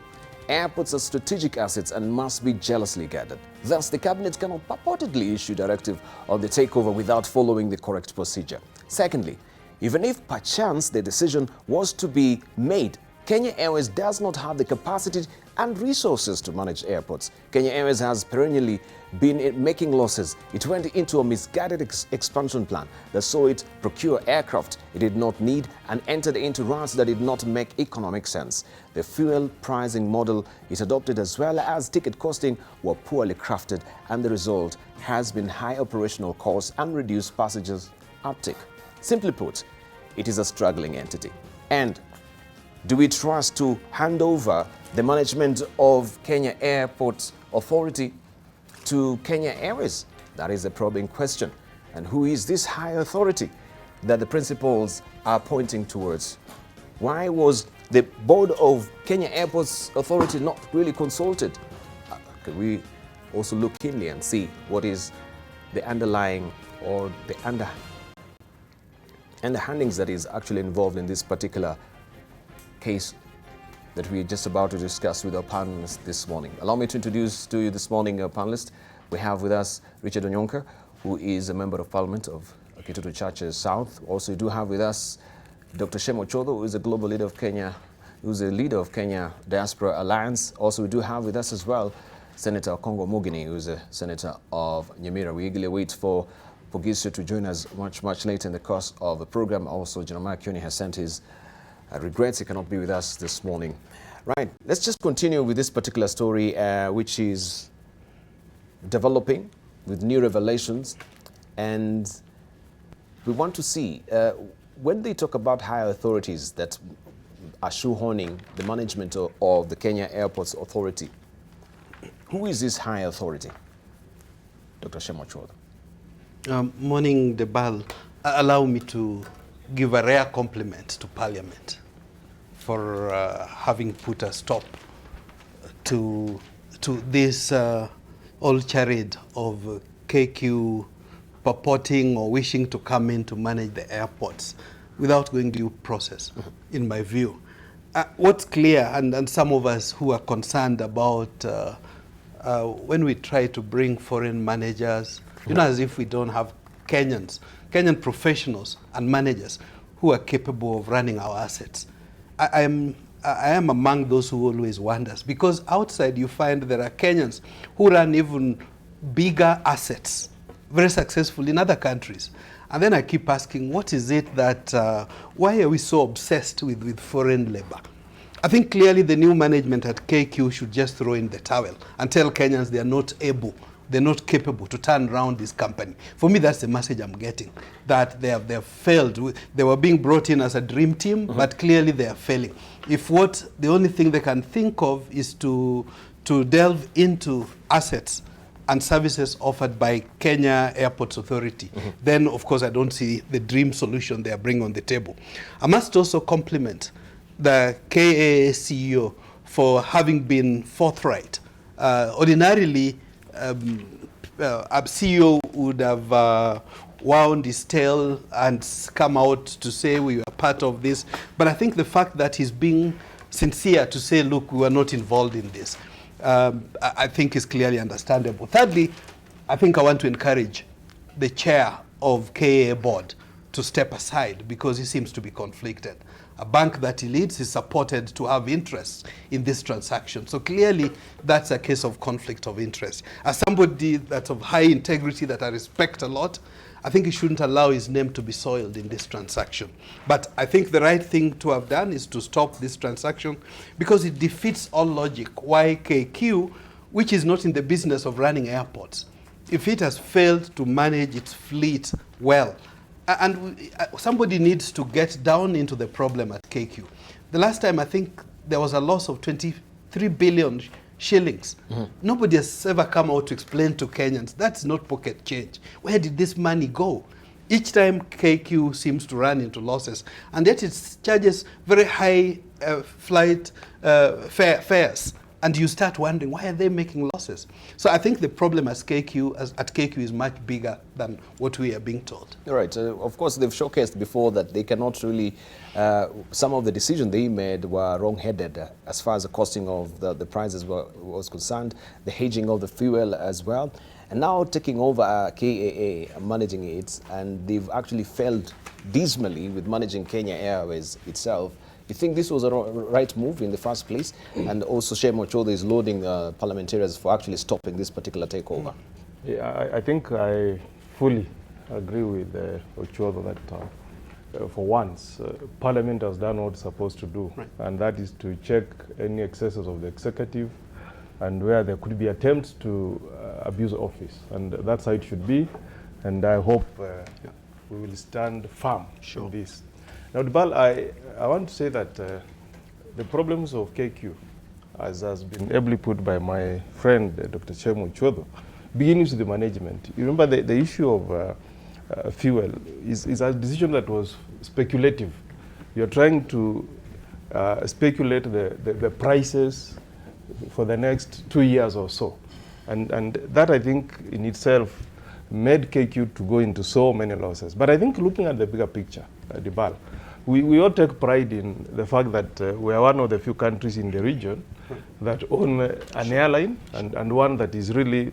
Airports are strategic assets and must be jealously guarded. Thus, the cabinet cannot purportedly issue directive on the takeover without following the correct procedure. Secondly, even if perchance the decision was to be made, Kenya Airways does not have the capacity and resources to manage airports. Kenya Airways has perennially been making losses. It went into a misguided expansion plan that saw it procure aircraft it did not need and entered into routes that did not make economic sense. The fuel pricing model it adopted as well as ticket costing were poorly crafted, and the result has been high operational costs and reduced passengers uptake. Simply put, it is a struggling entity. And do we trust to hand over the management of Kenya Airports Authority to Kenya Airways? That is a probing question. And who is this high authority that the principals are pointing towards? Why was the board of Kenya Airports Authority not really consulted? Could we also look keenly and see what is the underlying or the underhandings that is actually involved in this particular case that we're just about to discuss with our panelists this morning. Allow me to introduce to you this morning our panelists. We have with us Richard Onyonka, who is a member of Parliament of Kitutu Churches South. Also, we do have with us Dr. Shemo Chodho, who is a global leader of Kenya, who's a leader of Kenya Diaspora Alliance. Also, we do have with us as well Senator Kongo Mugini, who is a senator of Nyamira. We eagerly wait for Pogisio to join us much later in the course of the program. Also, Jeremiah Kioni has sent his regrets he cannot be with us this morning. Right, let's just continue with this particular story, which is developing with new revelations. And we want to see, when they talk about higher authorities that are shoehorning the management of the Kenya Airports Authority, who is this high authority? Dr. Shemo Chodho. Morning, Debarl. Allow me to give a rare compliment to Parliament for having put a stop to this old charade of KQ purporting or wishing to come in to manage the airports without going due process, in my view. What's clear, and some of us who are concerned about when we try to bring foreign managers, as if we don't have Kenyan professionals and managers who are capable of running our assets. I am among those who always wonders, because outside you find there are Kenyans who run even bigger assets, very successful in other countries. And then I keep asking, what is it that, why are we so obsessed with foreign labor? I think clearly the new management at KQ should just throw in the towel and tell Kenyans they are not able, they're not capable to turn around this company. For me, that's the message I'm getting, that they have failed. They were being brought in as a dream team, but clearly they are failing. If the only thing they can think of is to delve into assets and services offered by Kenya Airports Authority, then of course I don't see the dream solution they are bringing on the table. I must also compliment the KAA CEO for having been forthright. Ordinarily, CEO would have wound his tail and come out to say we were part of this. But I think the fact that he's being sincere to say, look, we were not involved in this, I think is clearly understandable. Thirdly, I think I want to encourage the chair of KAA board to step aside because he seems to be conflicted. A bank that he leads is supported to have interests in this transaction. So clearly that's a case of conflict of interest. As somebody that's of high integrity that I respect a lot, I think he shouldn't allow his name to be soiled in this transaction. But I think the right thing to have done is to stop this transaction because it defeats all logic. Why KQ, which is not in the business of running airports, if it has failed to manage its fleet well, and somebody needs to get down into the problem at KQ. The last time I think there was a loss of 23 billion shillings. Nobody has ever come out to explain to Kenyans, that's not pocket change. Where did this money go? Each time KQ seems to run into losses, and yet it charges very high flight fares. And you start wondering, why are they making losses? So I think the problem at KQ is much bigger than what we are being told. All right. Of course, they've showcased before that they cannot really, some of the decisions they made were wrong-headed as far as the costing of the prices was concerned, the hedging of the fuel as well. And now taking over KAA, managing it, and they've actually failed dismally with managing Kenya Airways itself. You think this was a right move in the first place? And also Shemo Ochodo is loading parliamentarians for actually stopping this particular takeover. Yeah, I think I fully agree with Ochodo that for once, Parliament has done what it's supposed to do, right. And that is to check any excesses of the executive and where there could be attempts to abuse office. And that's how it should be. And I hope we will stand firm in this. Now, Debarl, I want to say that the problems of KQ, as has been ably put by my friend, Dr. Shemo Ochodo, begins with the management. You remember the issue of fuel is a decision that was speculative. You're trying to speculate the prices for the next 2 years or so. And that, I think, in itself made KQ to go into so many losses. But I think looking at the bigger picture, Debarl, we all take pride in the fact that we are one of the few countries in the region that own an airline and one that is really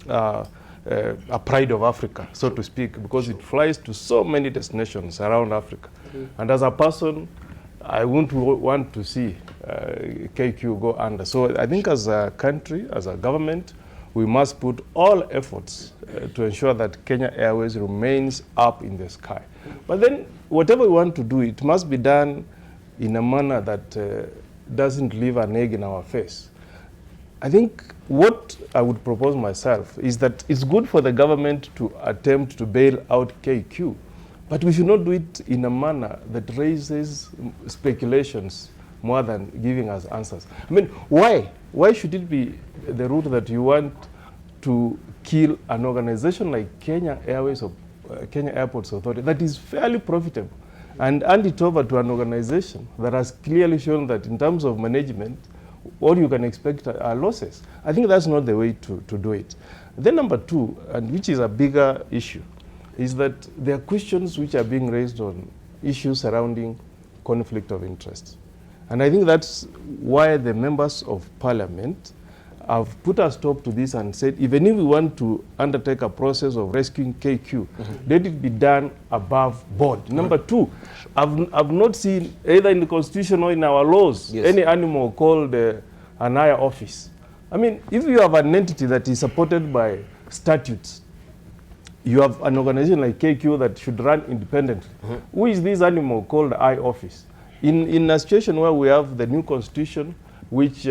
a pride of Africa, so to speak, because it flies to so many destinations around Africa. And as a person, I wouldn't want to see KQ go under. So I think as a country, as a government, we must put all efforts to ensure that Kenya Airways remains up in the sky. But then, whatever we want to do, it must be done in a manner that doesn't leave an egg in our face. I think what I would propose myself is that it's good for the government to attempt to bail out KQ, but we should not do it in a manner that raises speculations more than giving us answers. I mean, why? Why should it be the route that you want to kill an organization like Kenya Airways or Kenya Airports Authority that is fairly profitable and hand it over to an organization that has clearly shown that in terms of management, all you can expect are losses? I think that's not the way to do it. Then number two, and which is a bigger issue, is that there are questions which are being raised on issues surrounding conflict of interest. And I think that's why the members of parliament have put a stop to this and said, even if we want to undertake a process of rescuing KQ, let it be done above board. Number two, I've not seen either in the constitution or in our laws any animal called an higher office. I mean, if you have an entity that is supported by statutes, you have an organization like KQ that should run independently. Who is this animal called high office? In a situation where we have the new constitution, which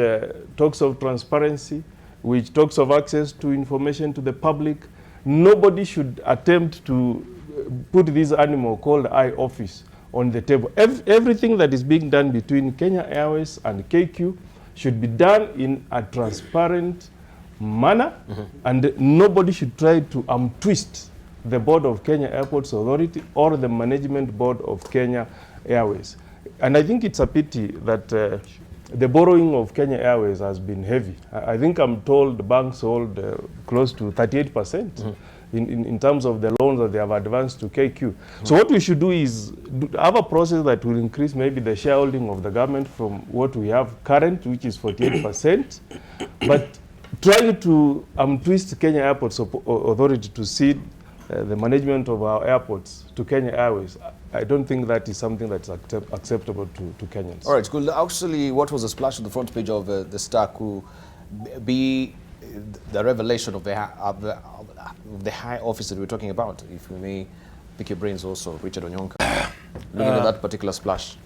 talks of transparency, which talks of access to information to the public, nobody should attempt to put this animal called high office on the table. Everything that is being done between Kenya Airways and KQ should be done in a transparent manner, and nobody should try to twist the board of Kenya Airports Authority or the management board of Kenya Airways. And I think it's a pity that the borrowing of Kenya Airways has been heavy. I think I'm told the banks hold close to 38% in terms of the loans that they have advanced to KQ. So what we should do is have a process that will increase maybe the shareholding of the government from what we have current, which is 48%, but trying to twist Kenya Airports Authority to cede the management of our airports to Kenya Airways, I don't think that is something that's acceptable to Kenyans. All right, could actually, what was the splash on the front page of the Star could be the revelation of the high office that we're talking about? If we may pick your brains also, Richard Onyonka, looking at that particular splash.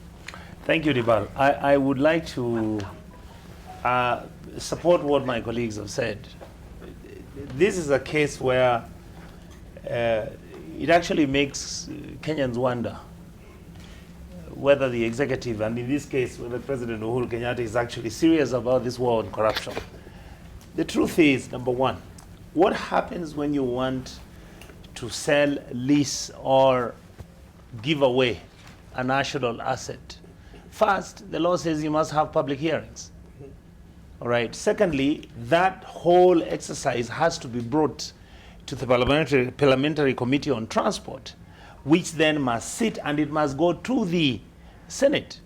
Thank you, Debarl. I would like to support what my colleagues have said. This is a case where it actually makes Kenyans wonder whether the executive, and in this case, whether President Uhuru Kenyatta is actually serious about this war on corruption. The truth is, number one, what happens when you want to sell, lease, or give away a national asset? First, the law says you must have public hearings. All right. Secondly, that whole exercise has to be brought to the Parliamentary Committee on Transport, which then must sit and it must go to the Senate,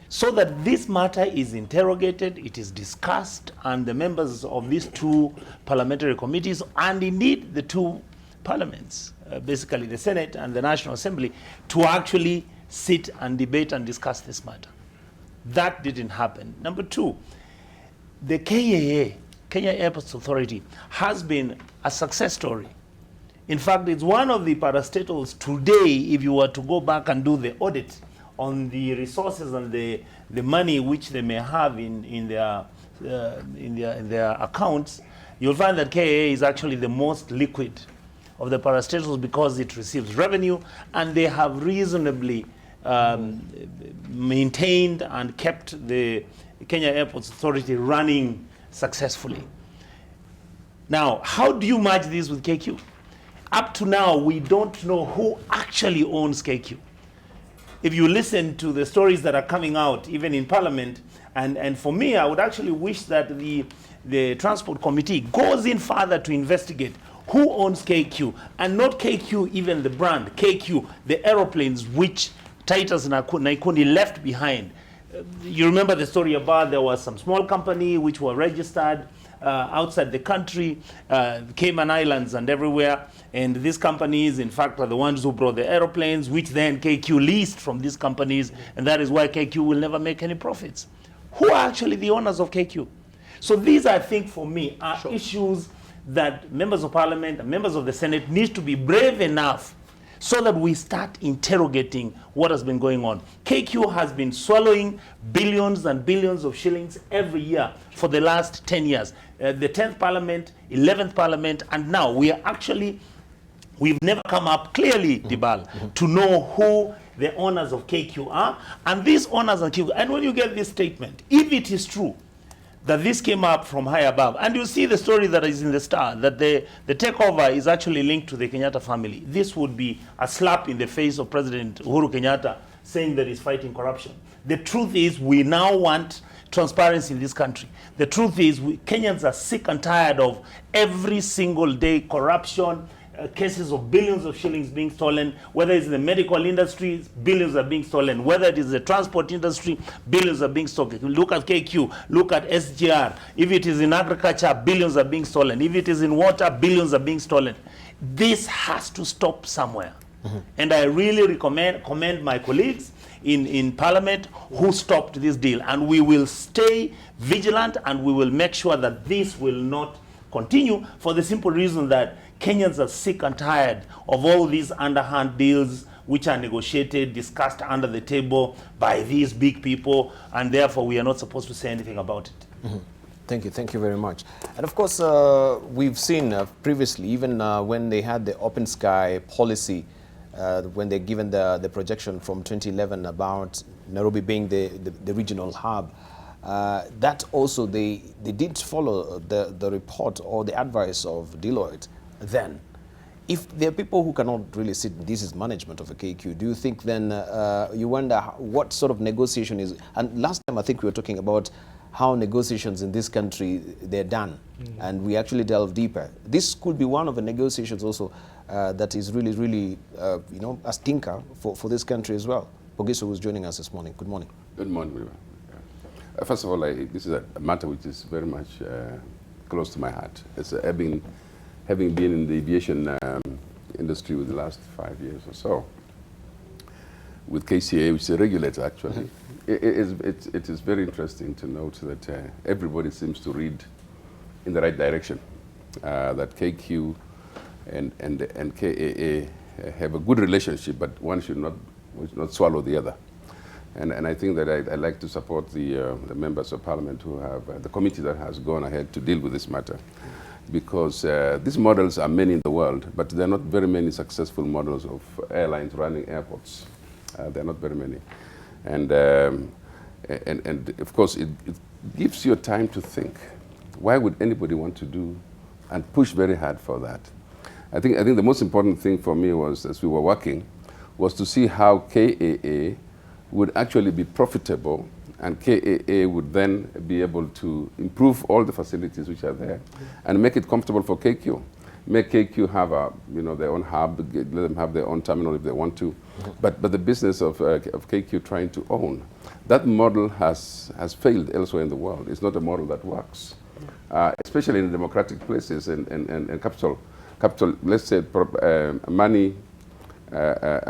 so that this matter is interrogated, it is discussed, and the members of these two parliamentary committees, and indeed the two parliaments, basically the Senate and the National Assembly, to actually sit and debate and discuss this matter. That didn't happen. Number two, the KAA, Kenya Airports Authority, has been a success story. In fact, it's one of the parastatals today, if you were to go back and do the audit on the resources and the money which they may have in their accounts, you'll find that KAA is actually the most liquid of the parastatals because it receives revenue, and they have reasonably maintained and kept the Kenya Airports Authority running successfully. Now, how do you match this with KQ? Up to now, we don't know who actually owns KQ. If you listen to the stories that are coming out, even in Parliament, and for me, I would actually wish that the Transport Committee goes in further to investigate who owns KQ, and not KQ, even the brand, KQ, the aeroplanes which Titus Naikundi left behind. You remember the story about there was some small company which were registered outside the country, Cayman Islands and everywhere, and these companies, in fact, are the ones who brought the aeroplanes, which then KQ leased from these companies, and that is why KQ will never make any profits. Who are actually the owners of KQ? So these, I think, for me, are issues that members of Parliament and members of the Senate need to be brave enough so that we start interrogating what has been going on. KQ has been swallowing billions and billions of shillings every year for the last 10 years. The 10th Parliament, 11th Parliament, and now we've never come up clearly, Debarl, to know who the owners of KQ are. And these owners of KQ, and when you get this statement, if it is true that this came up from high above, and you see the story that is in the Star, that the takeover is actually linked to the Kenyatta family, this would be a slap in the face of President Uhuru Kenyatta saying that he's fighting corruption. The truth is, we now want transparency in this country. The truth is, Kenyans are sick and tired of every single day corruption, cases of billions of shillings being stolen, whether it's in the medical industry, billions are being stolen, whether it is the transport industry, billions are being stolen. Look at KQ, look at SGR. If it is in agriculture, billions are being stolen. If it is in water, billions are being stolen. This has to stop somewhere. And I really commend my colleagues in Parliament who stopped this deal. And we will stay vigilant, and we will make sure that this will not continue, for the simple reason that Kenyans are sick and tired of all these underhand deals which are negotiated, discussed under the table by these big people, and therefore we are not supposed to say anything about it. Thank you very much. And of course, we've seen previously, even when they had the open sky policy, when they're given the projection from 2011 about Nairobi being the regional hub, that also they did follow the report or the advice of Deloitte then. If there are people who cannot really sit, this is management of a KQ, do you think then, you wonder what sort of negotiation is, and last time I think we were talking about how negotiations in this country, they're done, and we actually delve deeper. This could be one of the negotiations also that is really, really, you know, a stinker for this country as well. Pogiso was joining us this morning. Good morning. Good morning. First of all, this is a matter which is very much close to my heart. It's having been in the aviation industry with the last 5 years or so, with KCA, which is a regulator actually, it is very interesting to note that everybody seems to read in the right direction. That KQ and KAA have a good relationship, but one should not swallow the other. And I think that I'd like to support the members of parliament who have, the committee that has gone ahead to deal with this matter. Because these models are many in the world, but there are not very many successful models of airlines running airports. There are not very many. And of course, it gives you time to think. Why would anybody want to do and push very hard for that? I think the most important thing for me was, as we were working, was to see how KAA would actually be profitable, and KAA would then be able to improve all the facilities which are there and make it comfortable for KQ. Make KQ have their own hub, let them have their own terminal if they want to. But the business of KQ trying to own, that model has failed elsewhere in the world. It's not a model that works, especially in democratic places and capital, let's say money,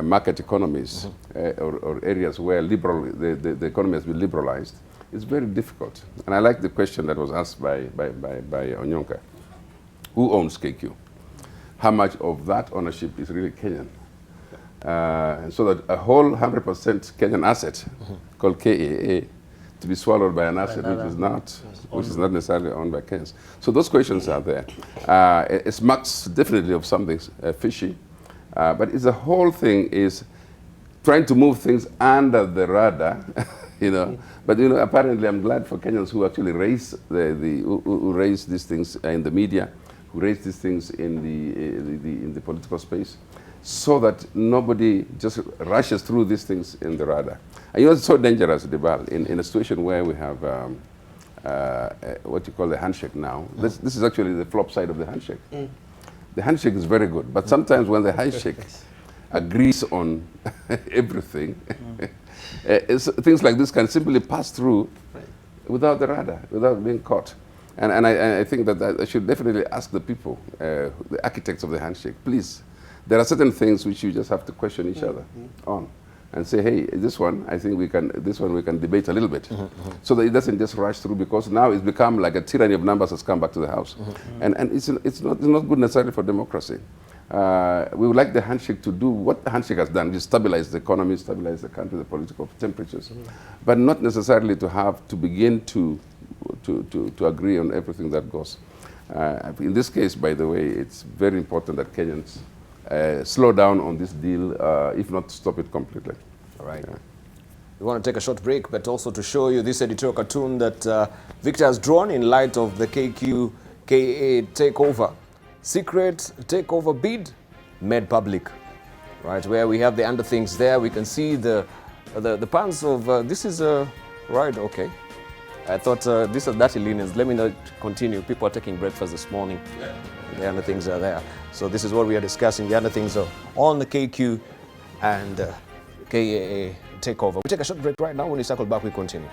market economies or areas where the economy has been liberalized. It's very difficult. And I like the question that was asked by Onyonka. Who owns KQ? How much of that ownership is really Kenyan? So that a whole 100% Kenyan asset called KAA to be swallowed by an asset which is not necessarily owned by Kenyans. So those questions are there. It smacks definitely of something fishy, but it's the whole thing is trying to move things under the radar, you know. But you know, apparently, I'm glad for Kenyans who actually raise who raise these things in the media, who raise these things in the political space, so that nobody just rushes through these things in the radar. And you know, it's so dangerous, Debarl, in a situation where we have what you call the handshake now. This is actually the flop side of the handshake. The handshake is very good, but sometimes when the handshake agrees on everything, things like this can simply pass through without the radar, without being caught. And I think that I should definitely ask the people, the architects of the handshake, please, there are certain things which you just have to question each other on and say, hey, this one we can debate a little bit, so that it doesn't just rush through, because now it's become like a tyranny of numbers has come back to the house. And it's not good necessarily for democracy. We would like the handshake to do what the handshake has done, just stabilize the economy, stabilize the country, the political temperatures, but not necessarily to have to begin to agree on everything that goes. In this case, by the way, it's very important that Kenyans slow down on this deal, if not stop it completely. All right. Yeah. We want to take a short break, but also to show you this editorial cartoon that Victor has drawn in light of the KQ-KA takeover. Secret takeover bid made public, right? Where we have the under things there. We can see the pans of, this is, right, okay. I thought these are dirty linens. Let me not continue. People are taking breakfast this morning. Yeah. The other things are there. So this is what we are discussing. The other things are on the KQ and KAA takeover. We take a short break right now. When we circle back, we continue.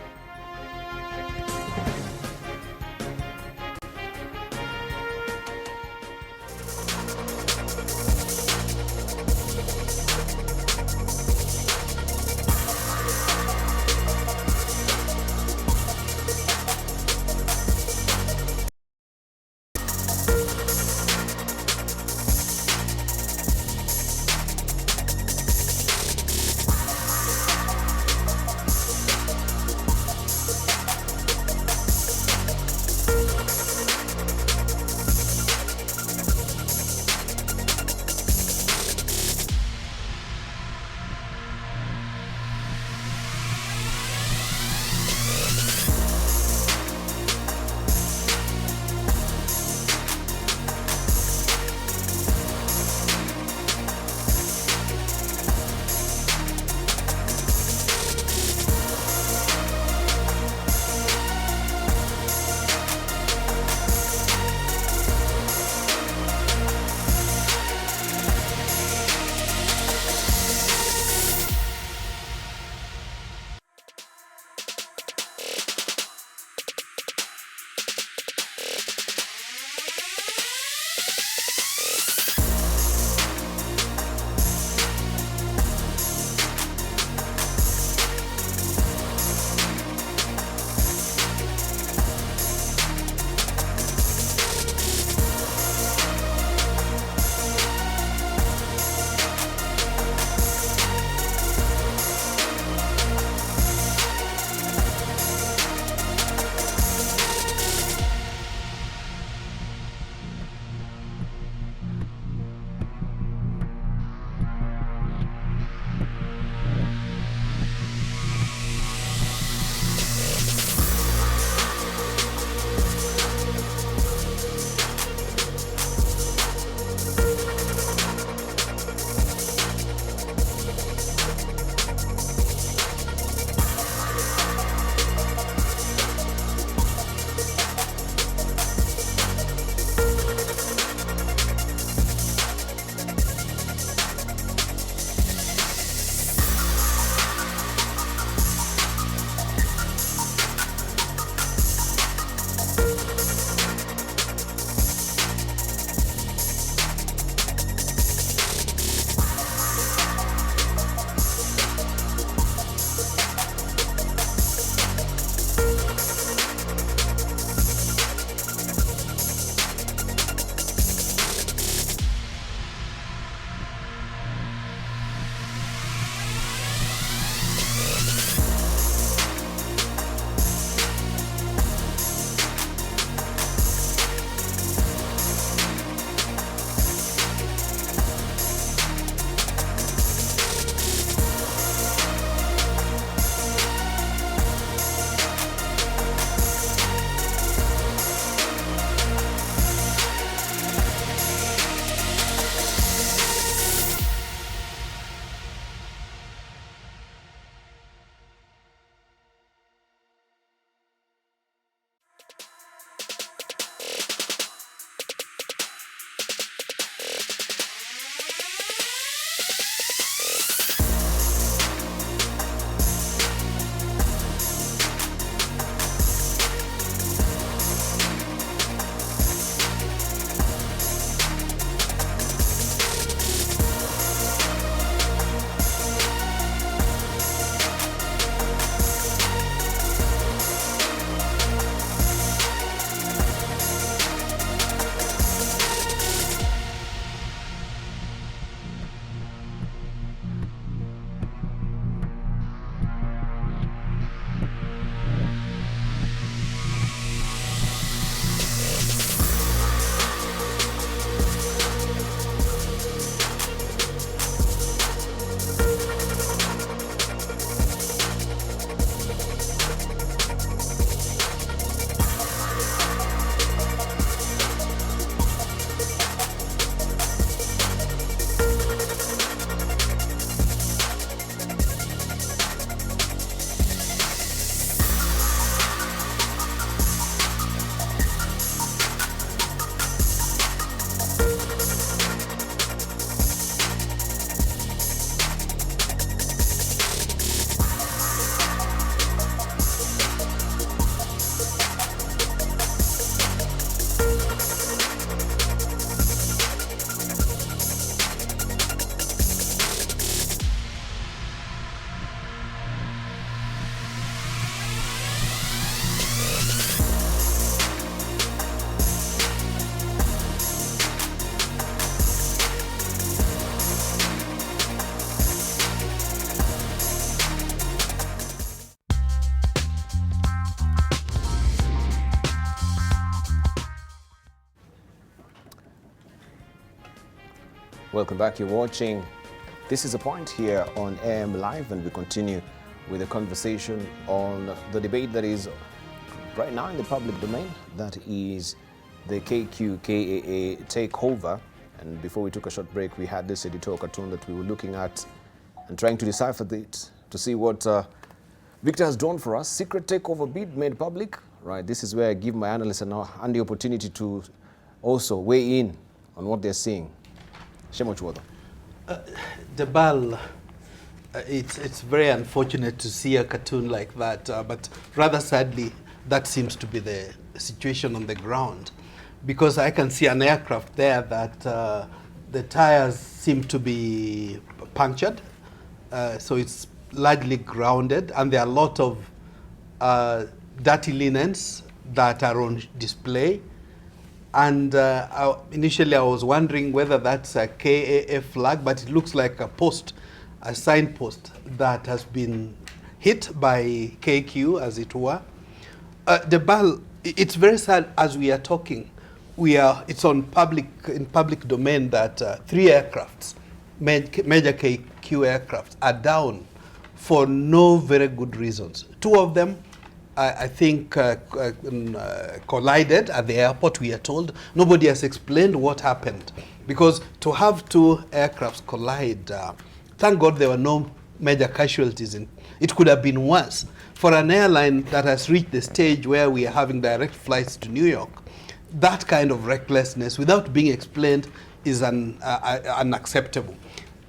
Welcome back. You're watching This Is a Point here on AM Live, and we continue with a conversation on the debate that is right now in the public domain, that is the KAA takeover. And before we took a short break, we had this editorial cartoon that we were looking at and trying to decipher it to see what Victor has drawn for us. Secret takeover bid made public. Right, this is where I give my analysts and the opportunity to also weigh in on what they're seeing. Shemochwodo. Debarl, it's very unfortunate to see a cartoon like that, but rather sadly, that seems to be the situation on the ground, because I can see an aircraft there that the tires seem to be punctured, so it's largely grounded, and there are a lot of dirty linens that are on display. And initially I was wondering whether that's a KAA flag, but it looks like a signpost that has been hit by KQ, as it were. Debarl, it's very sad as we are talking. It's in public domain that 3 aircrafts, major KQ aircrafts, are down for no very good reasons. 2 of them, I think, collided at the airport, we are told. Nobody has explained what happened. Because to have 2 aircrafts collide, thank God there were no major casualties. It could have been worse. For an airline that has reached the stage where we are having direct flights to New York, that kind of recklessness, without being explained, is unacceptable.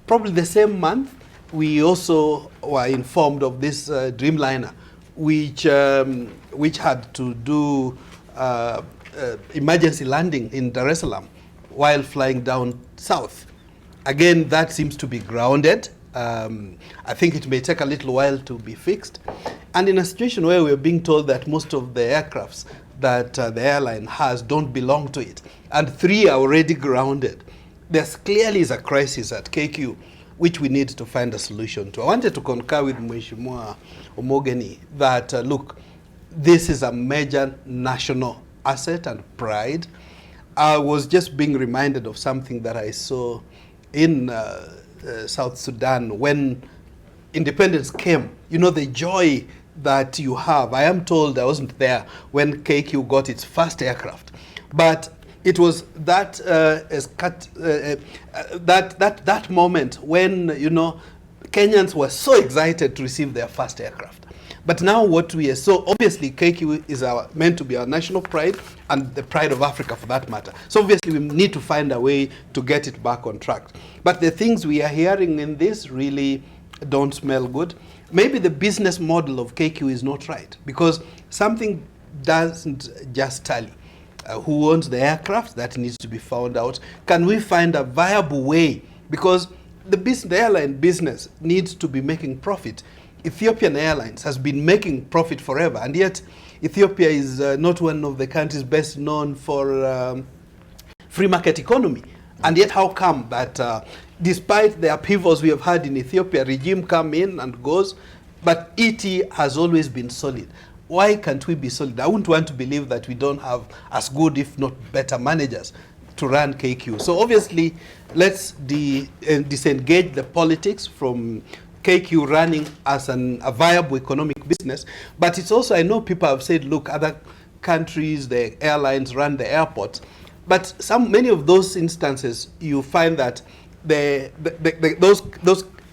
Probably the same month, we also were informed of this Dreamliner, which had to do emergency landing in Dar es Salaam while flying down south. Again, that seems to be grounded. I think it may take a little while to be fixed. And in a situation where we're being told that most of the aircrafts that the airline has don't belong to it, and 3 are already grounded, there clearly is a crisis at KQ, which we need to find a solution to. I wanted to concur with Mheshimiwa Omogeni that, look, this is a major national asset and pride. I was just being reminded of something that I saw in South Sudan when independence came. You know, the joy that you have. I am told, I wasn't there when KQ got its first aircraft, but it was that that moment when, you know, Kenyans were so excited to receive their first aircraft. But now what we are, so obviously KQ is meant to be our national pride and the pride of Africa for that matter. So obviously we need to find a way to get it back on track. But the things we are hearing in this really don't smell good. Maybe the business model of KQ is not right, because something doesn't just tally. Who owns the aircraft? That needs to be found out. Can we find a viable way? Because the airline business needs to be making profit. Ethiopian Airlines has been making profit forever, and yet Ethiopia is not one of the countries best known for free market economy. And yet how come that despite the upheavals we have had in Ethiopia, regime come in and goes, but ET has always been solid? Why can't we be solid? I wouldn't want to believe that we don't have as good, if not better, managers to run KQ. So obviously, let's disengage the politics from KQ running as a viable economic business. But it's also, I know people have said, look, other countries, the airlines run the airports. But many of those instances, you find that those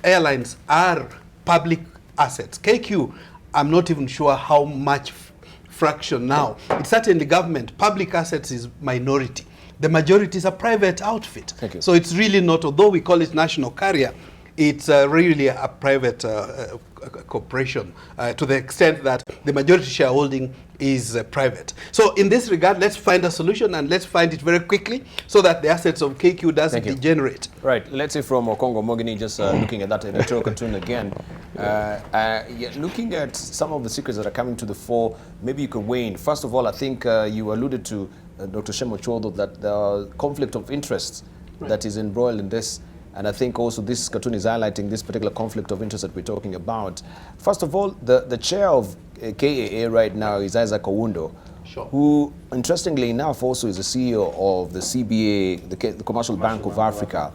airlines are public assets. KQ, I'm not even sure how much fraction now. It's certainly government. Public assets is minority. The majority is a private outfit. So it's really not, although we call it national carrier, it's really a private corporation to the extent that the majority shareholding is private. So in this regard, let's find a solution, and let's find it very quickly so that the assets of KQ doesn't degenerate. Right. Let's say from Okongo Mogini, just looking at that editorial cartoon again, looking at some of the secrets that are coming to the fore, maybe you could weigh in. First of all, I think you alluded to, Dr. Shemochwodo, that the conflict of interests that is embroiled in this. And I think also this cartoon is highlighting this particular conflict of interest that we're talking about. First of all, the chair of KAA right now is Isaac Owundo, who, interestingly enough, also is the CEO of the CBA, the Commercial Bank of Africa.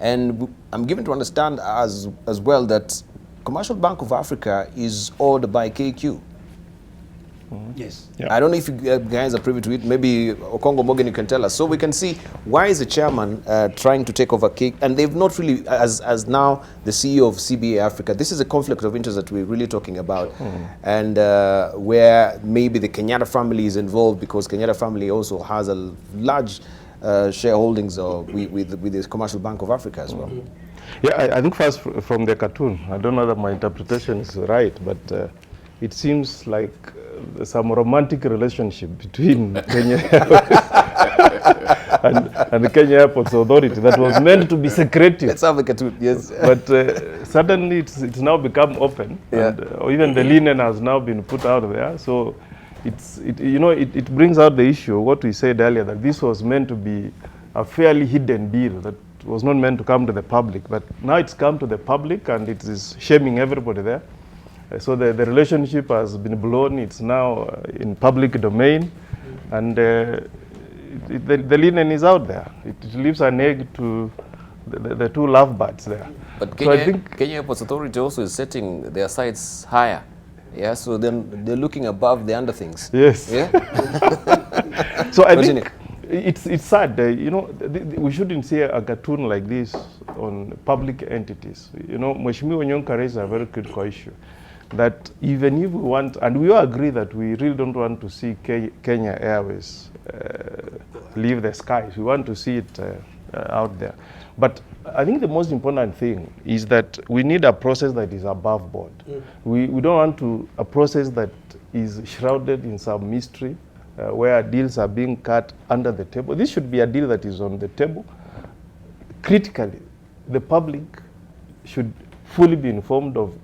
And I'm given to understand as well that Commercial Bank of Africa is owned by KQ. Yes. I don't know if you guys are privy to it. Maybe Okongo Morgan, you can tell us. So we can see why is the chairman trying to take over KQ, and they've not really, as now the CEO of CBA Africa, this is a conflict of interest that we're really talking about, and where maybe the Kenyatta family is involved, because Kenyatta family also has a large shareholdings with the Commercial Bank of Africa as well. Yeah, I think first from the cartoon, I don't know that my interpretation is right, but it seems like some romantic relationship between Kenya and the Kenya Airports Authority that was meant to be secretive. Let's have a cartoon, yes. But suddenly it's now become open, and even the linen has now been put out there. So it brings out the issue, what we said earlier, that this was meant to be a fairly hidden deal that was not meant to come to the public. But now it's come to the public, and it is shaming everybody there. So the relationship has been blown. It's now in public domain, and the linen is out there. It leaves an egg to the two lovebirds there. But so I think Kenya Airports Authority also is setting their sights higher. Yeah, so then they're looking above the under things. Yes. Yeah. So I think it's sad. We shouldn't see a cartoon like this on public entities. Mheshimiwa Onyonka raised a very critical issue, that even if we want, and we all agree that we really don't want to see Kenya Airways leave the skies. We want to see it out there. But I think the most important thing is that we need a process that is above board. We don't want a process that is shrouded in some mystery, where deals are being cut under the table. This should be a deal that is on the table. Critically, the public should fully be informed of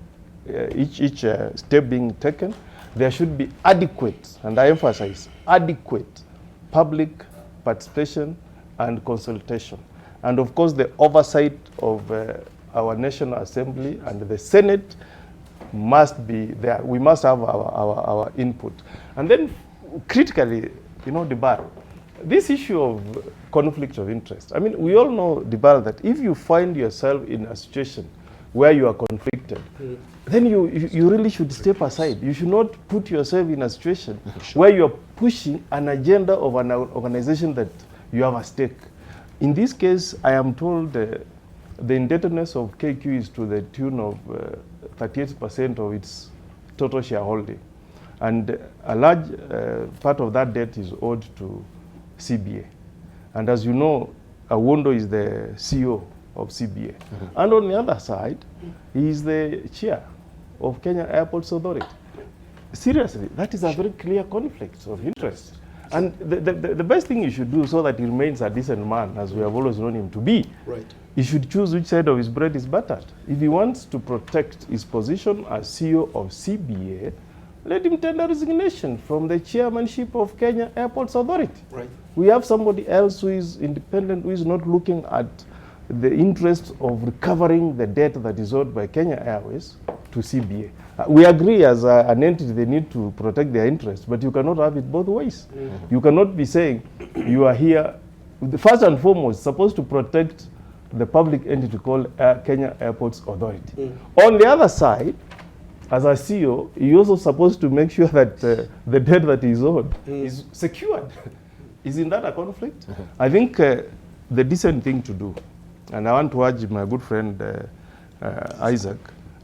each step being taken. There should be adequate, and I emphasize, adequate public participation and consultation. And of course, the oversight of our National Assembly and the Senate must be there. We must have our input. And then critically, Debarl, this issue of conflict of interest. I mean, we all know, Debarl, that if you find yourself in a situation where you are conflicted, then you really should step aside. You should not put yourself in a situation where you are pushing an agenda of an organization that you have a stake. In this case, I am told the indebtedness of KQ is to the tune of 38% of its total shareholding. And a large part of that debt is owed to CBA. And as you know, Awondo is the CEO of CBA. And on the other side, he is the chair of Kenya Airports Authority. Seriously, that is a very clear conflict of interest. And the best thing you should do, so that he remains a decent man, as we have always known him to be, he should choose which side of his bread is buttered. If he wants to protect his position as CEO of CBA, let him tender resignation from the chairmanship of Kenya Airports Authority. We have somebody else who is independent, who is not looking at the interest of recovering the debt that is owed by Kenya Airways to CBA. We agree as an entity they need to protect their interests, but you cannot have it both ways. You cannot be saying you are here, first and foremost, supposed to protect the public entity called Kenya Airports Authority. On the other side, as a CEO, you're also supposed to make sure that the debt that is owed is secured. Isn't that a conflict? I think the decent thing to do, and I want to urge my good friend Isaac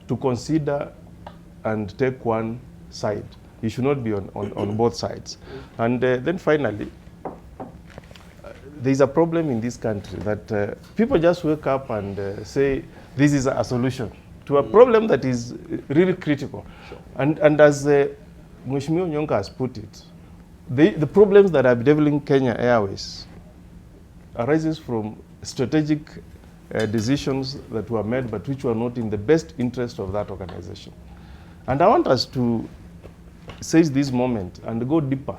to consider and take one side. You should not be on both sides. And then finally, there's a problem in this country that people just wake up and say this is a solution to a problem that is really critical. And as Mheshimiwa Onyonka has put it, the problems that are bedeviling Kenya Airways arises from strategic decisions that were made but which were not in the best interest of that organization. And I want us to seize this moment and go deeper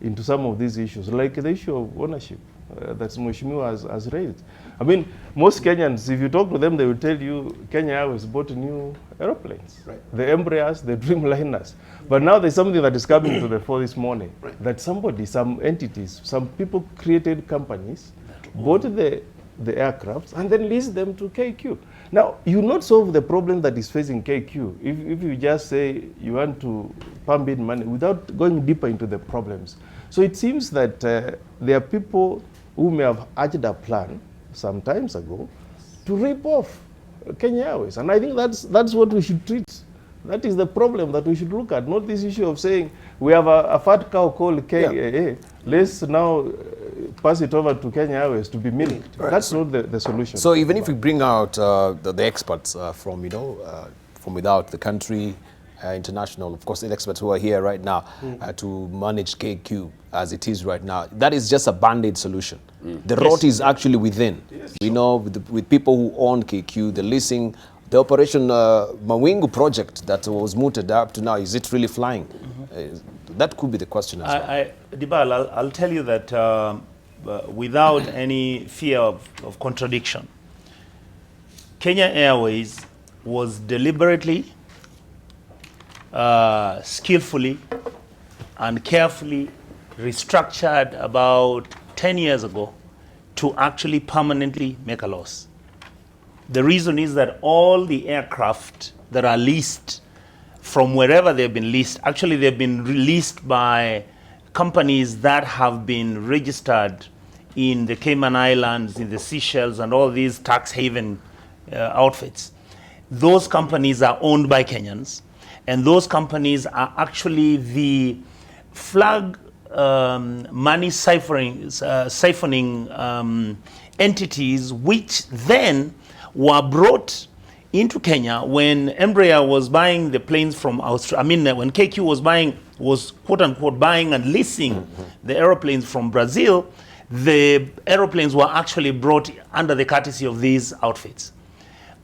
into some of these issues, like the issue of ownership that Mheshimiwa has raised. I mean, most Kenyans, if you talk to them, they will tell you Kenya Airways bought new aeroplanes, the Embraers, the Dreamliners. But now there's something that is coming to the fore this morning, that somebody, some entities, some people created companies, bought the the aircrafts and then lease them to KQ. Now, you not solve the problem that is facing KQ if you just say you want to pump in money without going deeper into the problems. So it seems that there are people who may have hatched a plan some times ago to rip off Kenya Airways. And I think that's what we should treat. That is the problem that we should look at, not this issue of saying we have a fat cow called KAA. Yeah. Let's now pass it over to Kenya Airways to be milked. Right. That's not the solution. So even if we bring out the experts from without the country, international, of course, the experts who are here right now to manage KQ as it is right now, that is just a band-aid solution. The rot is actually within. Yes. We know with people who own KQ, the leasing, the Operation Mawingu project that was mooted up to now, is it really flying? That could be the question as well. Debarl, I'll tell you that without any fear of contradiction, Kenya Airways was deliberately, skillfully, and carefully restructured about 10 years ago to actually permanently make a loss. The reason is that all the aircraft that are leased from wherever they've been leased, actually they've been released by companies that have been registered in the Cayman Islands, in the Seychelles, and all these tax haven outfits. Those companies are owned by Kenyans, and those companies are actually the flag money siphoning entities, which then were brought into Kenya when Embraer was buying the planes from Australia. I mean, when KQ was quote unquote buying and leasing the aeroplanes from Brazil, the aeroplanes were actually brought under the courtesy of these outfits.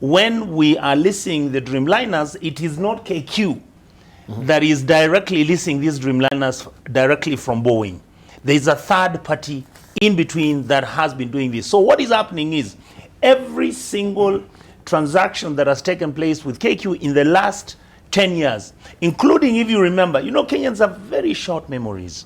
When we are leasing the Dreamliners, it is not KQ that is directly leasing these Dreamliners directly from Boeing. There is a third party in between that has been doing this. So what is happening is every single transaction that has taken place with KQ in the last 10 years, including, if you remember, Kenyans have very short memories.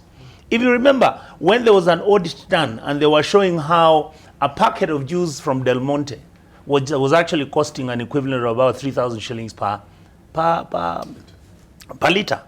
If you remember, when there was an audit done and they were showing how a packet of juice from Del Monte was actually costing an equivalent of about 3,000 shillings per liter.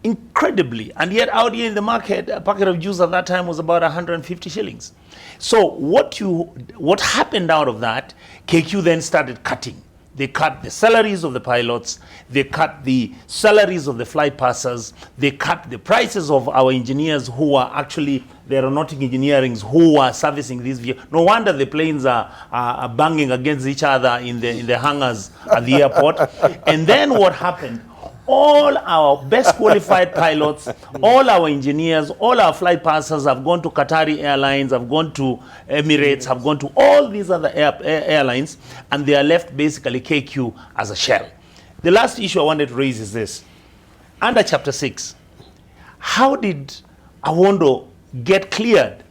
Incredibly. And yet out here in the market, a packet of juice at that time was about 150 shillings. So what happened out of that, KQ then started cutting. They cut the salaries of the pilots, they cut the salaries of the flight passers, they cut the prices of our engineers who are actually the aeronautic engineering who are servicing these vehicles. No wonder the planes are banging against each other in the hangars at the airport. And then what happened? All our best qualified pilots, all our engineers, all our flight passers have gone to Qatari Airlines, have gone to Emirates, have gone to all these other airlines, and they are left basically KQ as a shell. The last issue I wanted to raise is this. Under Chapter 6, how did Awondo get cleared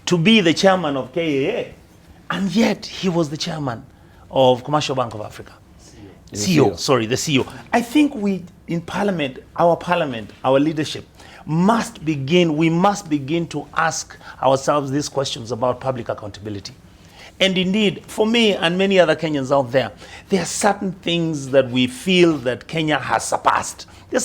to be the chairman of KAA, and yet he was the chairman of Commercial Bank of Africa? CEO, sorry, the CEO. I think we in Parliament, our leadership we must begin to ask ourselves these questions about public accountability. And indeed, for me and many other Kenyans out there are certain things that we feel that Kenya has surpassed. There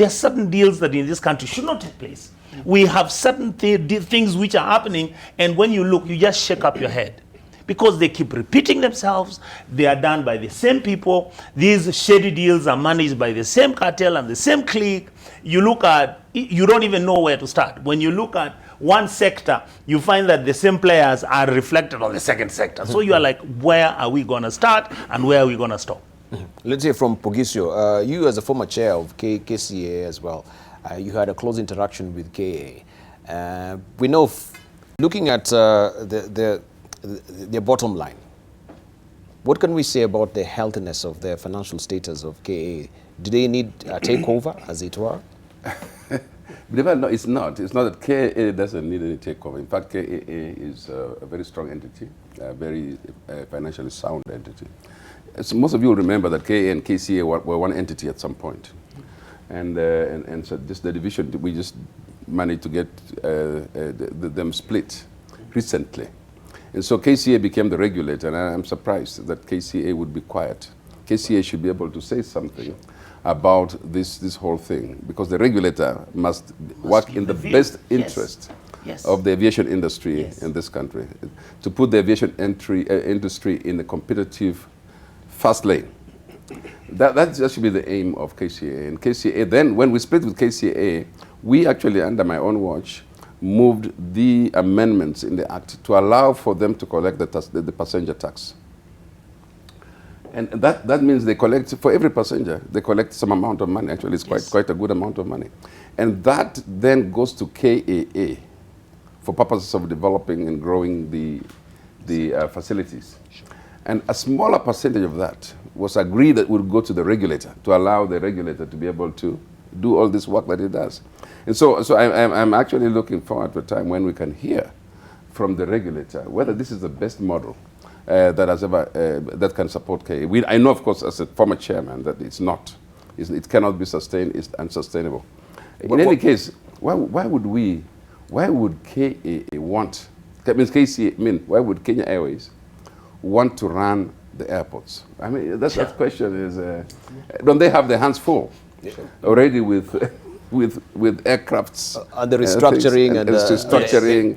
are certain deals that in this country should not take place. We have certain things which are happening, and when you look, you just shake up your head. Because they keep repeating themselves, they are done by the same people. These shady deals are managed by the same cartel and the same clique. You look at, you don't even know where to start. When you look at one sector, you find that the same players are reflected on the second sector. So you are like, where are we going to start and where are we going to stop? Let's say from Pogisio, you as a former chair of KCA as well, you had a close interaction with KA. We know, looking at their bottom line, what can we say about the healthiness of their financial status of KA? Do they need a takeover, as it were? No, it's not. It's not that KA doesn't need any takeover. In fact, KAA is a very strong entity, a very financially sound entity. So most of you will remember that KA and KCA were one entity at some point. And so just the division, we just managed to get them split recently. And so KCA became the regulator, and I'm surprised that KCA would be quiet. KCA should be able to say something about this whole thing, because the regulator must work in the best interest of the aviation industry in this country, to put the aviation industry in a competitive fast lane. That should be the aim of KCA. And KCA, then when we split with KCA, we actually, under my own watch, moved the amendments in the act to allow for them to collect the passenger tax. And that means they collect, for every passenger, they collect some amount of money. Actually, it's quite a good amount of money. And that then goes to KAA for purposes of developing and growing the facilities. And a smaller percentage of that was agreed that would go to the regulator, to allow the regulator to be able to do all this work that it does. And so I'm actually looking forward to a time when we can hear from the regulator whether this is the best model that has ever that can support KA. I know, of course, as a former chairman, that it's not. It cannot be sustained. It's unsustainable. In any case, why would KAA want? Why would Kenya Airways want to run the airports? I mean, that question is. Don't they have their hands full already with aircrafts and the restructuring and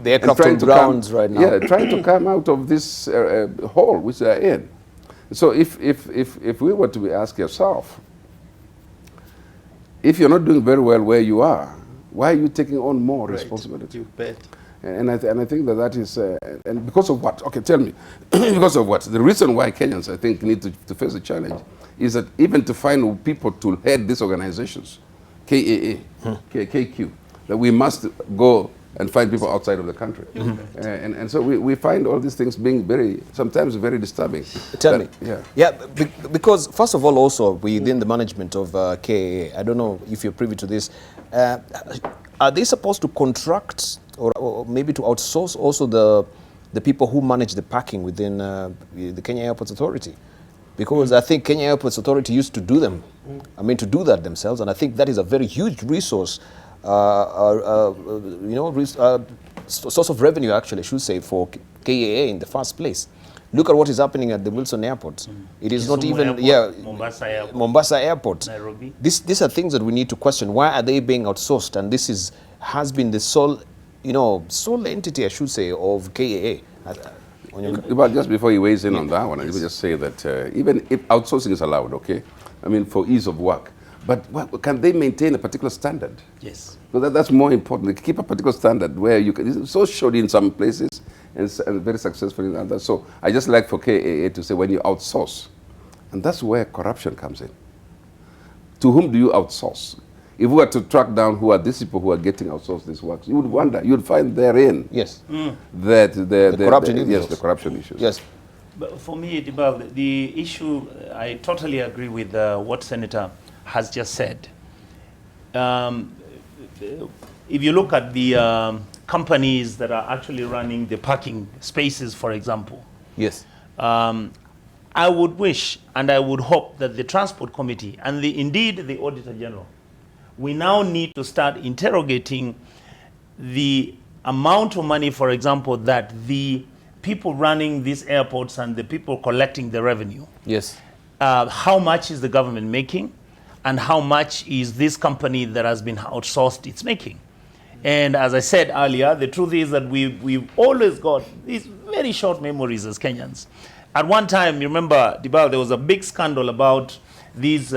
the aircraft on grounds right now? Yeah, trying to come out of this hole which they are in. So if we were to ask yourself, if you're not doing very well where you are, why are you taking on more responsibility? You bet. And I think that is, and because of what? Okay, tell me, because of what? The reason why Kenyans, I think, need to face the challenge is that even to find people to head these organizations, KAA, KQ, that we must go and find people outside of the country. And so we find all these things being sometimes very disturbing. Tell me. Yeah, because first of all, also within the management of KAA, I don't know if you're privy to this, are they supposed to contract or maybe to outsource also the people who manage the parking within the Kenya Airports Authority? Because I think Kenya Airports Authority used to do them, to do that themselves, and I think that is a very huge resource, source of revenue, actually, I should say, for KAA in the first place. Look at what is happening at the Wilson Airport. It is not even, Mombasa Airport. Nairobi. These are things that we need to question. Why are they being outsourced? And this has been the sole entity, I should say, of KAA. But just before he weighs in on that one, I will just say that even if outsourcing is allowed, okay, for ease of work, but can they maintain a particular standard? Yes. So that's more important. They keep a particular standard where you can. It's so shoddy in some places and very successful in others. So I just like for KAA to say when you outsource, and that's where corruption comes in. To whom do you outsource? If we were to track down who are these people who are getting outsourced this work, you would wonder, you'd find therein that the corruption issues. The corruption issues. Yes. But for me, Debarl, the issue, I totally agree with what Senator has just said. If you look at the companies that are actually running the parking spaces, for example, yes, I would wish and I would hope that the Transport Committee and indeed the Auditor General, we now need to start interrogating the amount of money, for example, that the people running these airports and the people collecting the revenue. Yes. How much is the government making, and how much is this company that has been outsourced it's making? And as I said earlier, the truth is that we've always got these very short memories as Kenyans. At one time, you remember, Debarl, there was a big scandal about this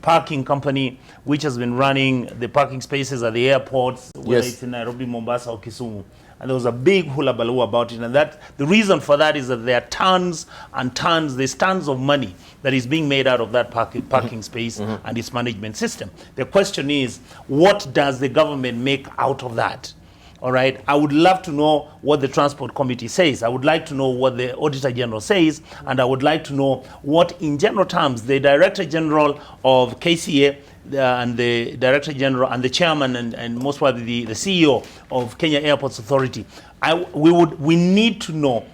parking company which has been running the parking spaces at the airports, whether it's in Nairobi, Mombasa, or Kisumu. And there was a big hula baloo about it. And the reason for that is that there are tons and tons, there's tons of money that is being made out of that parking space and its management system. The question is, what does the government make out of that? All right, I would love to know what the Transport Committee says. I would like to know what the Auditor General says, and I would like to know what, in general terms, the Director General of KCA and the Director General and the Chairman and most probably the CEO of Kenya Airports Authority, we need to know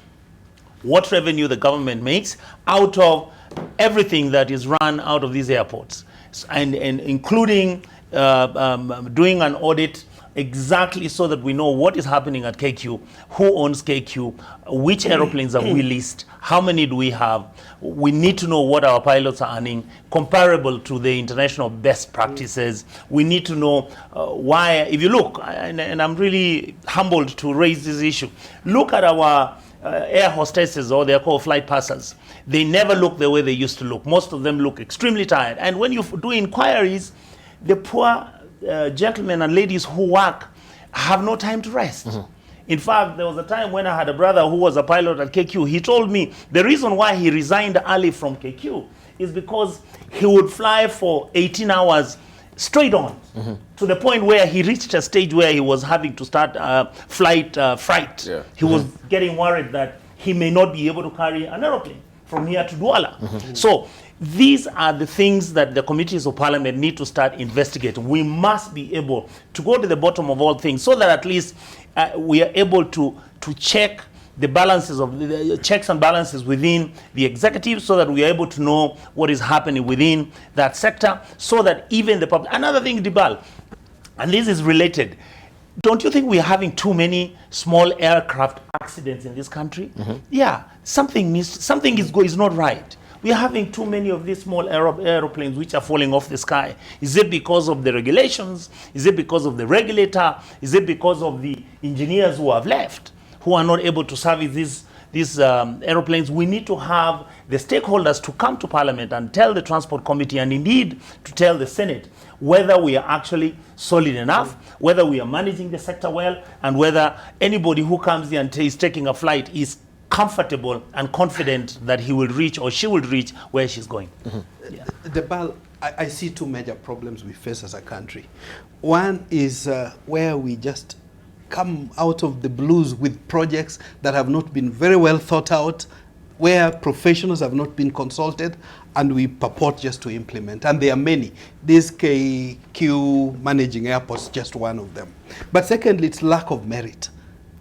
what revenue the government makes out of everything that is run out of these airports, and including doing an audit exactly so that we know what is happening at KQ, who owns KQ, which aeroplanes have we leased, how many do we have. We need to know what our pilots are earning, comparable to the international best practices. We need to know why, if you look, and I'm really humbled to raise this issue, look at our air hostesses, or they're called flight passers. They never look the way they used to look. Most of them look extremely tired. And when you do inquiries, the poor gentlemen and ladies who work have no time to rest. In fact, there was a time when I had a brother who was a pilot at KQ. He told me the reason why he resigned early from KQ is because he would fly for 18 hours straight on, to the point where he reached a stage where he was having to start fright. Yeah. He was getting worried that he may not be able to carry an aeroplane from here to Douala. So these are the things that the committees of parliament need to start investigating. We must be able to go to the bottom of all things, so that at least we are able to check the balances of the checks and balances within the executive, so that we are able to know what is happening within that sector, so that even the public. Another thing, Debarl, and this is related, don't you think we are having too many small aircraft accidents in this country? Yeah, something is not right. We are having too many of these small aeroplanes which are falling off the sky. Is it because of the regulations? Is it because of the regulator? Is it because of the engineers who have left, who are not able to service these aeroplanes? We need to have the stakeholders to come to Parliament and tell the Transport Committee, and indeed to tell the Senate, whether we are actually solid enough, whether we are managing the sector well, and whether anybody who comes here and is taking a flight is comfortable and confident that he will reach or she will reach where she's going. Debarl, I see two major problems we face as a country. One is where we just come out of the blues with projects that have not been very well thought out, where professionals have not been consulted, and we purport just to implement. And there are many. This KQ managing airports, just one of them. But secondly, it's lack of merit.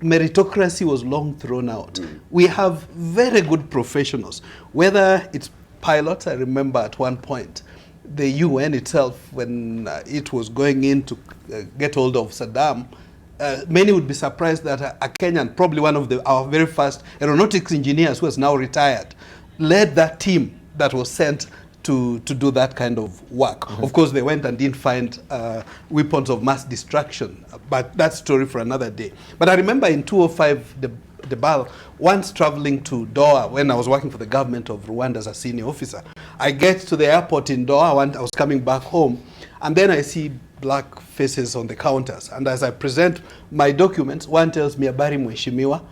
Meritocracy was long thrown out. We have very good professionals, whether it's pilots. I remember at one point, the UN itself, when it was going in to get hold of Saddam, many would be surprised that a Kenyan, probably one of our very first aeronautics engineers who is now retired, led that team that was sent to do that kind of work. Of course, they went and didn't find weapons of mass destruction, but that's story for another day. But I remember in 2005, Debarl, once traveling to Doha when I was working for the government of Rwanda as a senior officer. I get to the airport in Doha, I was coming back home, and then I see black faces on the counters. And as I present my documents, one tells me, "Habari mheshimiwa."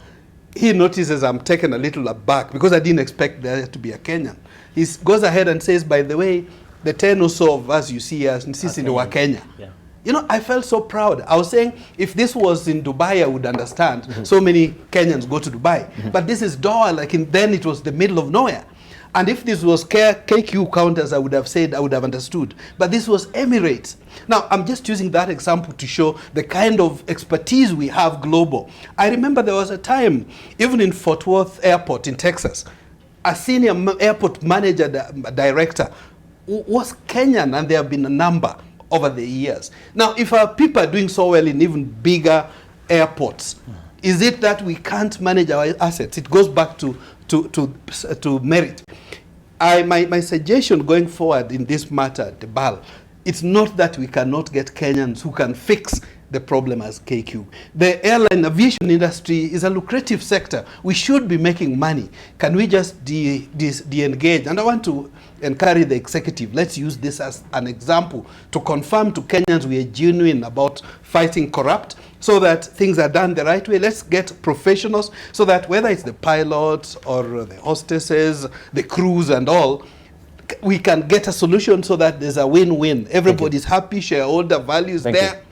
He notices I'm taken a little aback because I didn't expect there to be a Kenyan. He goes ahead and says, "By the way, the 10 or so of us you see as sisi ni wa Kenya." Yeah. You know, I felt so proud. I was saying, if this was in Dubai, I would understand. So many Kenyans go to Dubai. But this is Doha, then it was the middle of nowhere. And if this was KQ counters, I would have said, I would have understood. But this was Emirates. Now, I'm just using that example to show the kind of expertise we have global. I remember there was a time, even in Fort Worth Airport in Texas, a senior airport manager, director, was Kenyan, and there have been a number over the years. Now, if our people are doing so well in even bigger airports, is it that we can't manage our assets? It goes back to merit. My suggestion going forward in this matter, Debarl, it's not that we cannot get Kenyans who can fix the problem as KQ. The airline aviation industry is a lucrative sector. We should be making money. Can we just de-engage? And I want to encourage the executive. Let's use this as an example to confirm to Kenyans we are genuine about fighting corrupt, so that things are done the right way. Let's get professionals so that whether it's the pilots or the hostesses, the crews and all, we can get a solution so that there's a win-win. Everybody's happy, shareholder values there.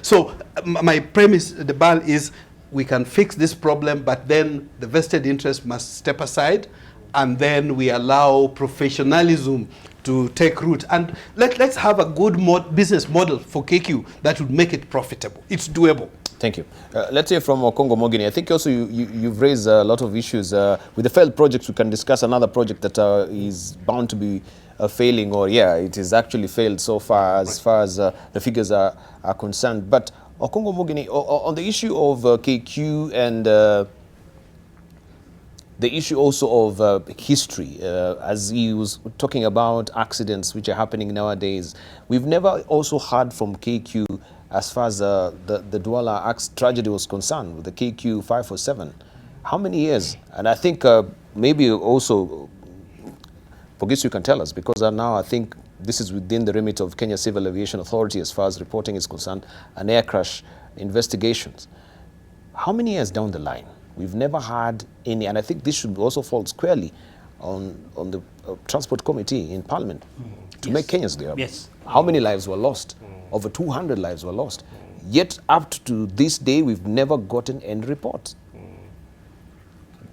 So my premise, Debarl, is we can fix this problem, but then the vested interest must step aside, and then we allow professionalism to take root. And let's have a good business model for KQ that would make it profitable. It's doable. Thank you. Let's hear from Congo Mogini. I think also you've raised a lot of issues. With the failed projects, we can discuss another project that is bound to be failing, or it is actually failed so far as the figures are concerned. But Congo Mogini, on the issue of KQ and the issue also of history, as he was talking about accidents which are happening nowadays, we've never also heard from KQ as far as the Douala tragedy was concerned, with the KQ 547. How many years? And I think maybe also, Pogisu, you can tell us, because now I think this is within the remit of Kenya Civil Aviation Authority as far as reporting is concerned, and air crash investigations. How many years down the line? We've never had any, and I think this should also fall squarely on the Transport Committee in Parliament to make Kenyans there. Yes. How many lives were lost? Over 200 lives were lost. Yet up to this day, we've never gotten any reports.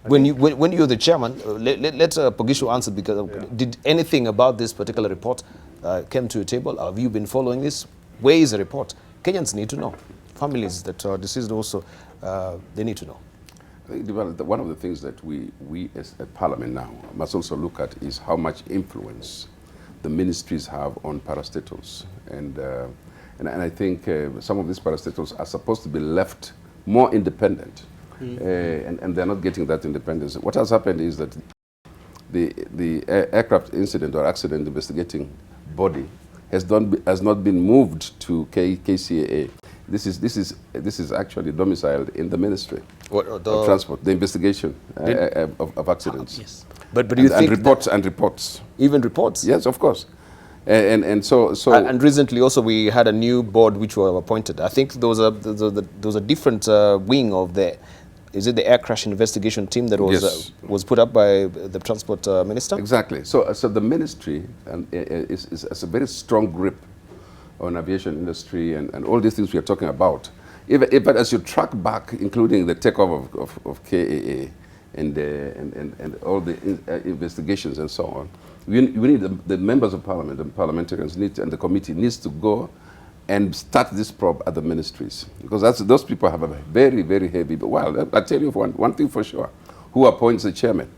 When you're the chairman, let Pogisho answer, because did anything about this particular report came to your table? Have you been following this? Where is the report? Kenyans need to know. Families that are deceased also, they need to know. I think one of the things that we as a parliament now must also look at is how much influence the ministries have on parastatals. And I think some of these parastatals are supposed to be left more independent, and they're not getting that independence. What has happened is that the aircraft incident or accident investigating body has not been moved to KCAA. This is actually domiciled in the Ministry of Transport, the investigation of accidents. Yes. But do you think reports? Even reports? Yes, of course. And recently also we had a new board which were appointed. I think those are different wing of the, is it the air crash investigation team that was put up by the transport minister? Exactly. So the ministry is a very strong grip on aviation industry and all these things we are talking about. But as you track back, including the takeover of KAA and all the investigations and so on, we need the members of parliament and parliamentarians and the committee needs to go and start this probe at the ministries, because those people have a very, very heavy. Well, I'll tell you one thing for sure: who appoints the chairman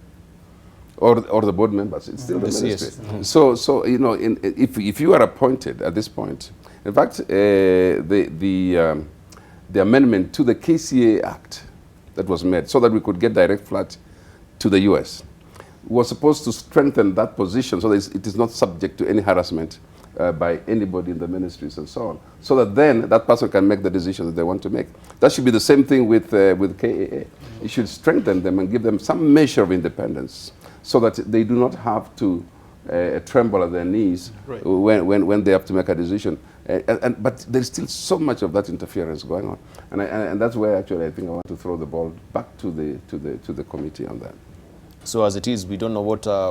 or the board members? It's still the ministry. Yes. So you know, if you are appointed at this point, in fact, the amendment to the KCA Act that was made so that we could get direct flight to the US was supposed to strengthen that position so that it is not subject to any harassment by anybody in the ministries and so on, so that then that person can make the decision that they want to make. That should be the same thing with KAA. It should strengthen them and give them some measure of independence so that they do not have to tremble at their knees when they have to make a decision. But there's still so much of that interference going on, and that's where actually I think I want to throw the ball back to the committee on that. So as it is, we don't know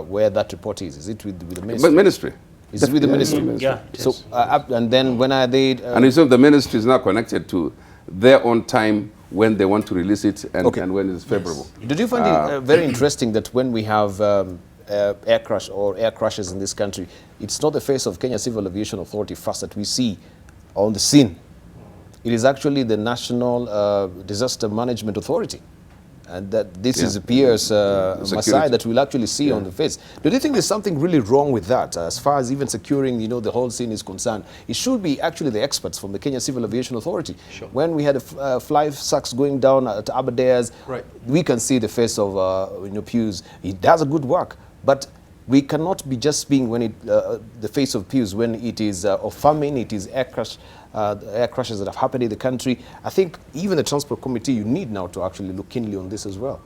where that report is. Is it with the ministry? Ministry. Is it with the ministry? Yeah. So and then when are they? And it's the ministry is now connected to their own time when they want to release it and when it's favorable. Yes. Did you find it very interesting that when we have air crash or air crashes in this country, it's not the face of Kenya Civil Aviation Authority first that we see on the scene. It is actually the National Disaster Management Authority. And that this is appears Masai that we'll actually see on the face. Do you think there's something really wrong with that as far as even securing, the whole scene is concerned? It should be actually the experts from the Kenya Civil Aviation Authority. Sure. When we had fly sacks going down at Aberdares, we can see the face of Pius. He does a good work, but we cannot be just being the face of Pius when it is of famine, it is air crashes that have happened in the country. I think even the Transport Committee, you need now to actually look keenly on this as well.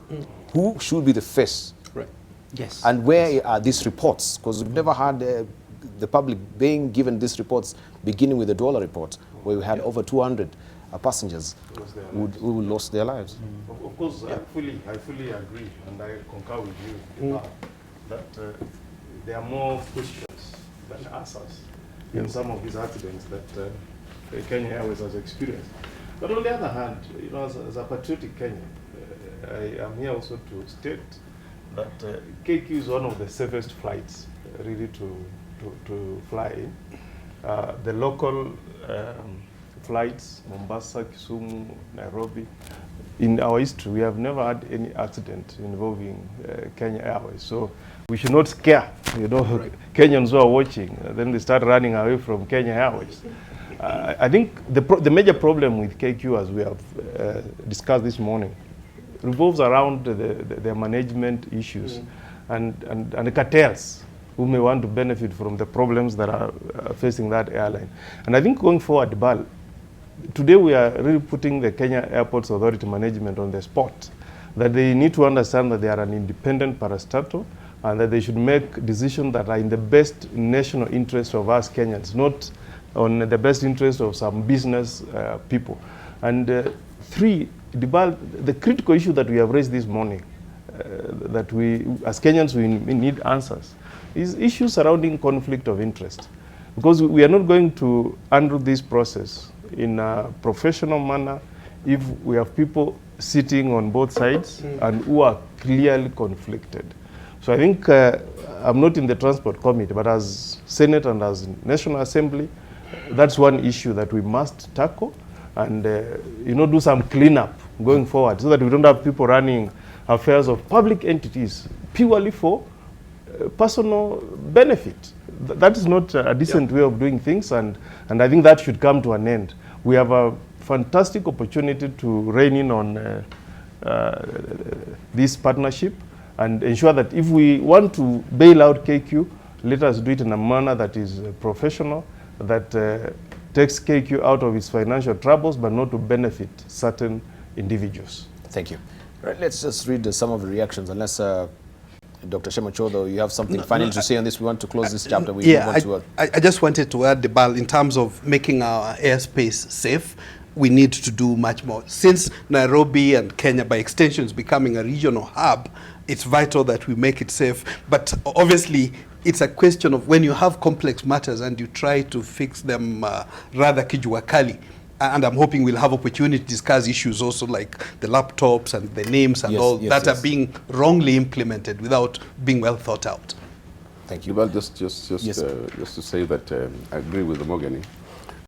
Who should be the face? Right. Yes. And where are these reports? Because we've never had the public being given these reports, beginning with the Douala report, where we had over 200 passengers who lost their lives. Of course, I fully agree, and I concur with you that there are more questions than answers in some of these accidents that Kenya Airways has experienced. But on the other hand, as a patriotic Kenyan, I am here also to state that KQ is one of the safest flights really to fly in. The local flights, Mombasa, Kisumu, Nairobi. In our history, we have never had any accident involving Kenya Airways. So we should not scare, Kenyans who are watching. Then they start running away from Kenya Airways. I think the major problem with KQ, as we have discussed this morning, revolves around their management issues and the cartels who may want to benefit from the problems that are facing that airline. And I think going forward, Debarl, today we are really putting the Kenya Airports Authority management on the spot, that they need to understand that they are an independent parastatal and that they should make decisions that are in the best national interest of us Kenyans, not on the best interest of some business people. And three, Debarl, the critical issue that we have raised this morning, that we, as Kenyans, we need answers, is issues surrounding conflict of interest. Because we are not going to handle this process in a professional manner if we have people sitting on both sides and who are clearly conflicted. So I think I'm not in the Transport Committee, but as Senate and as National Assembly, that's one issue that we must tackle and do some cleanup going forward so that we don't have people running affairs of public entities purely for personal benefit. That is not a decent way of doing things, and I think that should come to an end. We have a fantastic opportunity to rein in on this partnership and ensure that if we want to bail out KQ, let us do it in a manner that is professional, that takes KQ out of its financial troubles, but not to benefit certain individuals. Thank you. Right, let's just read some of the reactions, unless Dr. Shemochodo, you have something final to say on this. We want to close this chapter. I just wanted to add, Debarl, in terms of making our airspace safe, we need to do much more. Since Nairobi and Kenya, by extension, is becoming a regional hub, it's vital that we make it safe. But obviously, it's a question of when you have complex matters and you try to fix them rather kijuakali. And I'm hoping we'll have opportunity to discuss issues also like the laptops and the names and that are being wrongly implemented without being well thought out. Thank you. Well, just to say that I agree with the Mogani.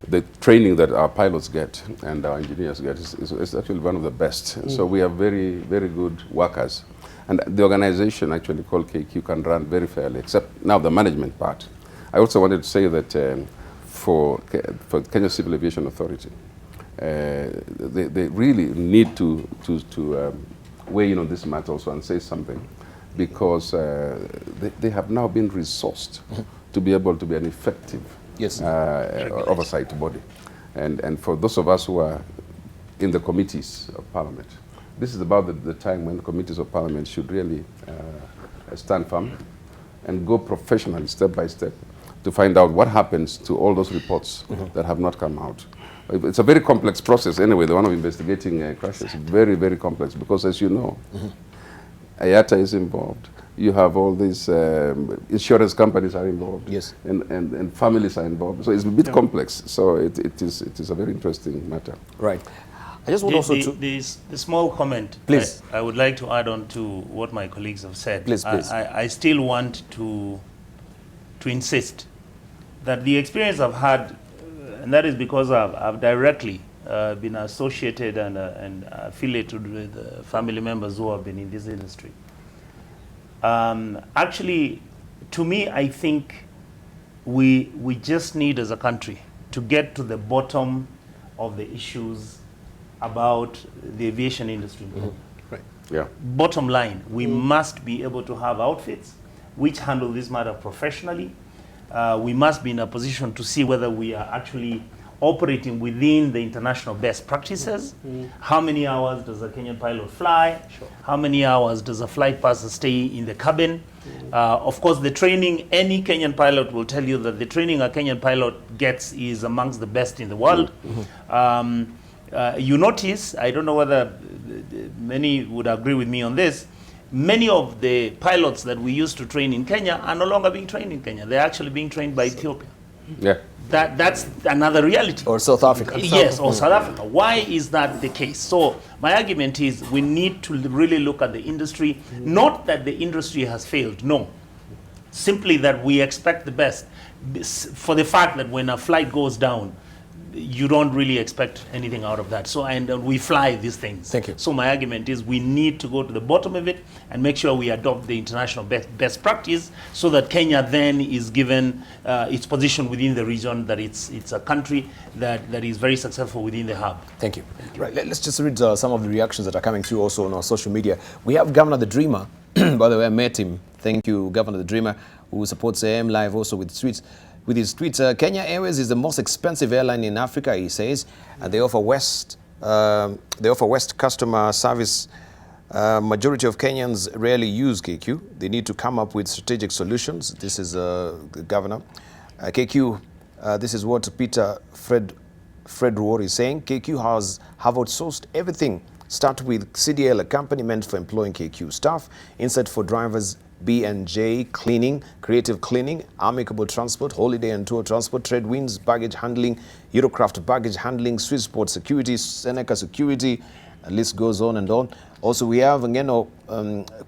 The training that our pilots get and our engineers get is actually one of the best. So we have very, very good workers. And the organization actually called KQ can run very fairly, except now the management part. I also wanted to say that for Kenya Civil Aviation Authority, they really need to weigh in on this matter also and say something, because they have now been resourced to be able to be an effective oversight body. And for those of us who are in the committees of Parliament, this is about the time when the committees of Parliament should really stand firm and go professionally, step by step, to find out what happens to all those reports that have not come out. It's a very complex process anyway, the one of investigating crashes. Very, very complex, because as you know, IATA is involved. You have all these insurance companies are involved. Yes. And families are involved. So it's a bit complex. So it is a very interesting matter. Right. I just want the small comment, please. I would like to add on to what my colleagues have said. Please. I still want to insist that the experience I've had, and that is because I've directly been associated and affiliated with family members who have been in this industry. Actually, to me, I think we just need as a country to get to the bottom of the issues about the aviation industry. Right. Yeah. Bottom line, we must be able to have outfits which handle this matter professionally. We must be in a position to see whether we are actually operating within the international best practices. How many hours does a Kenyan pilot fly? How many hours does a flight passer stay in the cabin? Of course, the training, any Kenyan pilot will tell you that the training a Kenyan pilot gets is amongst the best in the world. You notice, I don't know whether many would agree with me on this, many of the pilots that we used to train in Kenya are no longer being trained in Kenya. They're actually being trained by Ethiopia. Yeah. That's another reality. Or South Africa. Yes, or South Africa. Why is that the case? So my argument is we need to really look at the industry, not that the industry has failed, no. Simply that we expect the best. For the fact that when a flight goes down, you don't really expect anything out of that. So, and we fly these things. Thank you. So my argument is we need to go to the bottom of it and make sure we adopt the international best practice, so that Kenya then is given its position within the region, that it's a country that is very successful within the hub. Thank you. Right, let's just read some of the reactions that are coming through also on our social media. We have Governor the Dreamer. By the way, I met him. Thank you, Governor the Dreamer, who supports AM Live also with tweets. With his tweets, Kenya Airways is the most expensive airline in Africa, he says, and they offer West customer service. Majority of Kenyans rarely use KQ. They need to come up with strategic solutions. This is the governor. KQ, this is what Peter Fred Ward is saying. KQ have outsourced everything. Start with CDL, a company meant for employing KQ staff. Inside for drivers, B&J cleaning, creative cleaning, amicable transport, holiday and tour transport, trade winds, baggage handling, Eurocraft baggage handling, Swissport security, Senegal security, the list goes on and on. Also, we have Ngeno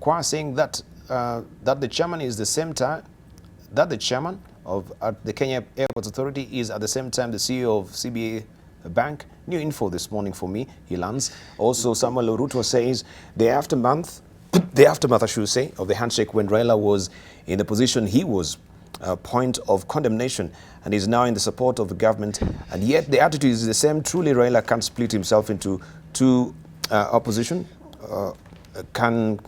Kwa saying that that the chairman is the same time that the chairman of the Kenya Airports Authority is at the same time the CEO of CBA Bank. New info this morning for me. He lands. Also, Samuel Oruto says the aftermath, I should say, of the handshake when Raila was in the position he was, a point of condemnation, and is now in the support of the government, and yet the attitude is the same. Truly, Raila can't split himself into two opposition. Can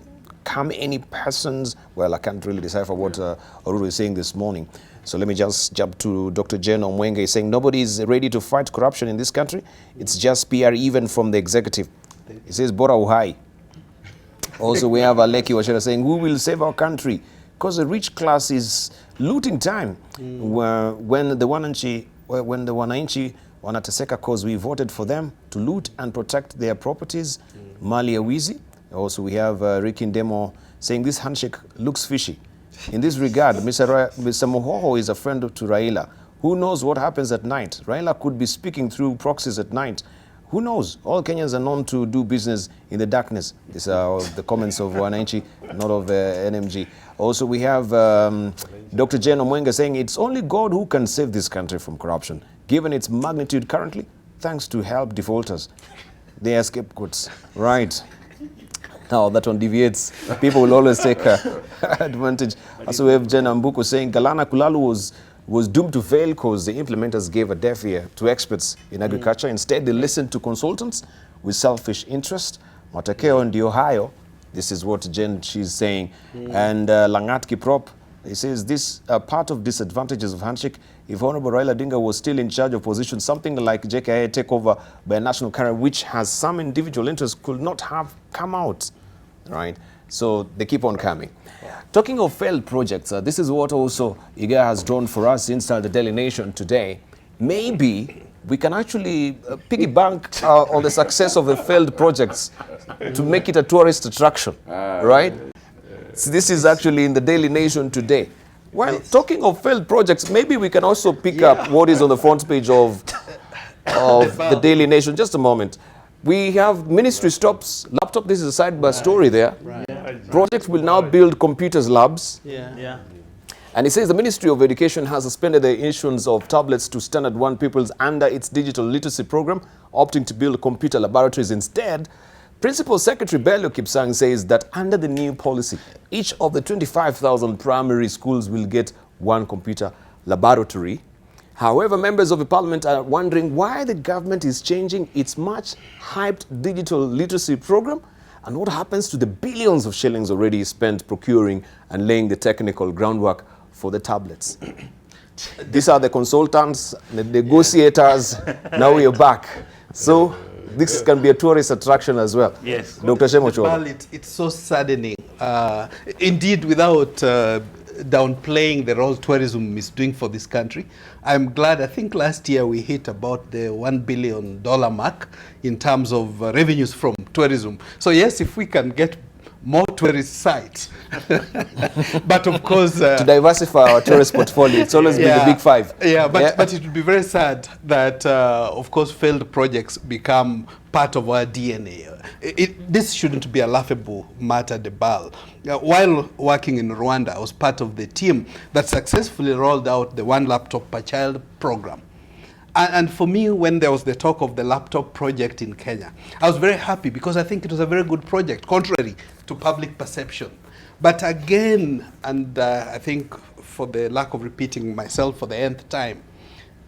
come any persons? Well, I can't really decipher what Oruto is saying this morning. So let me just jump to Dr. Jen Omwenge saying nobody is ready to fight corruption in this country. It's just PR even from the executive. He says Bora Uhai. Also, we have Aleki Washera saying, who will save our country? Because the rich class is looting time. When the wananchi wanateseka, cause we voted for them to loot and protect their properties. Mali Awizi. Also, we have Ricky Ndemo saying this handshake looks fishy. In this regard, Mr. Mohoho is a friend to Raila. Who knows what happens at night? Raila could be speaking through proxies at night. Who knows? All Kenyans are known to do business in the darkness. These are the comments of Wananchi, not of NMG. Also, we have Dr. Jen Omwenga saying it's only God who can save this country from corruption, given its magnitude currently, thanks to help defaulters. They are scapegoats. Right. Now that one deviates. People will always take advantage. Also, we have Jen Ambuko saying Galana Kulalu was doomed to fail because the implementers gave a deaf ear to experts in agriculture. Instead, they listened to consultants with selfish interest. Matakeo and Ohio, this is what she's saying. And Langat Kiprop, he says this part of disadvantages of handshake. If Honorable Raila Odinga was still in charge of position, something like KAA takeover by a national carrier, which has some individual interests, could not have come out, right? So they keep on coming. Talking of failed projects, this is what also Iga has drawn for us inside the Daily Nation today. Maybe we can actually piggyback on the success of the failed projects to make it a tourist attraction, right? So this is actually in the Daily Nation today. Well, talking of failed projects, maybe we can also pick up what is on the front page of the Daily Nation. Just a moment. We have ministry stops laptop. This is a sidebar story there. Projects will now build computers labs. And it says the Ministry of Education has suspended the issuance of tablets to Standard 1 pupils under its digital literacy program, opting to build computer laboratories instead. Principal Secretary Bello Kipsang says that under the new policy, each of the 25,000 primary schools will get one computer laboratory. However, members of the parliament are wondering why the government is changing its much hyped digital literacy program and what happens to the billions of shillings already spent procuring and laying the technical groundwork for the tablets. These are the consultants, the negotiators. Now we are back. So this can be a tourist attraction as well. Yes. Dr. Shemocho. Well, it's so saddening. Indeed, without downplaying the role tourism is doing for this country, I'm glad. I think last year we hit about the $1 billion mark in terms of revenues from tourism. So yes, if we can get more tourist sites, but of course to diversify our tourist portfolio, it's always been the big five. But it would be very sad that of course failed projects become part of our DNA. This shouldn't be a laughable matter, Debarl. While working in Rwanda, I was part of the team that successfully rolled out the one laptop per child program. And for me, when there was the talk of the laptop project in Kenya, I was very happy because I think it was a very good project, contrary to public perception. But again, and I think for the lack of repeating myself for the nth time,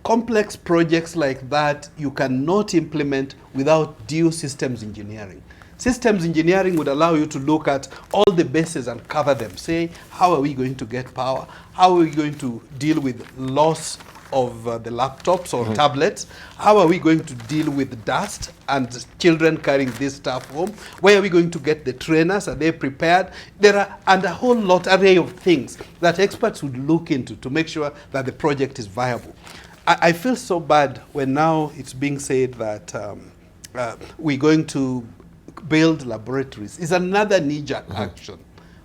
complex projects like that you cannot implement without due systems engineering. Systems engineering would allow you to look at all the bases and cover them. Say, how are we going to get power? How are we going to deal with loss of the laptops or tablets? How are we going to deal with dust and children carrying this stuff home? Where are we going to get the trainers? Are they prepared? There are and a whole lot array of things that experts would look into to make sure that the project is viable. I feel so bad when now it's being said that we're going to build laboratories. It's another knee-jerk action.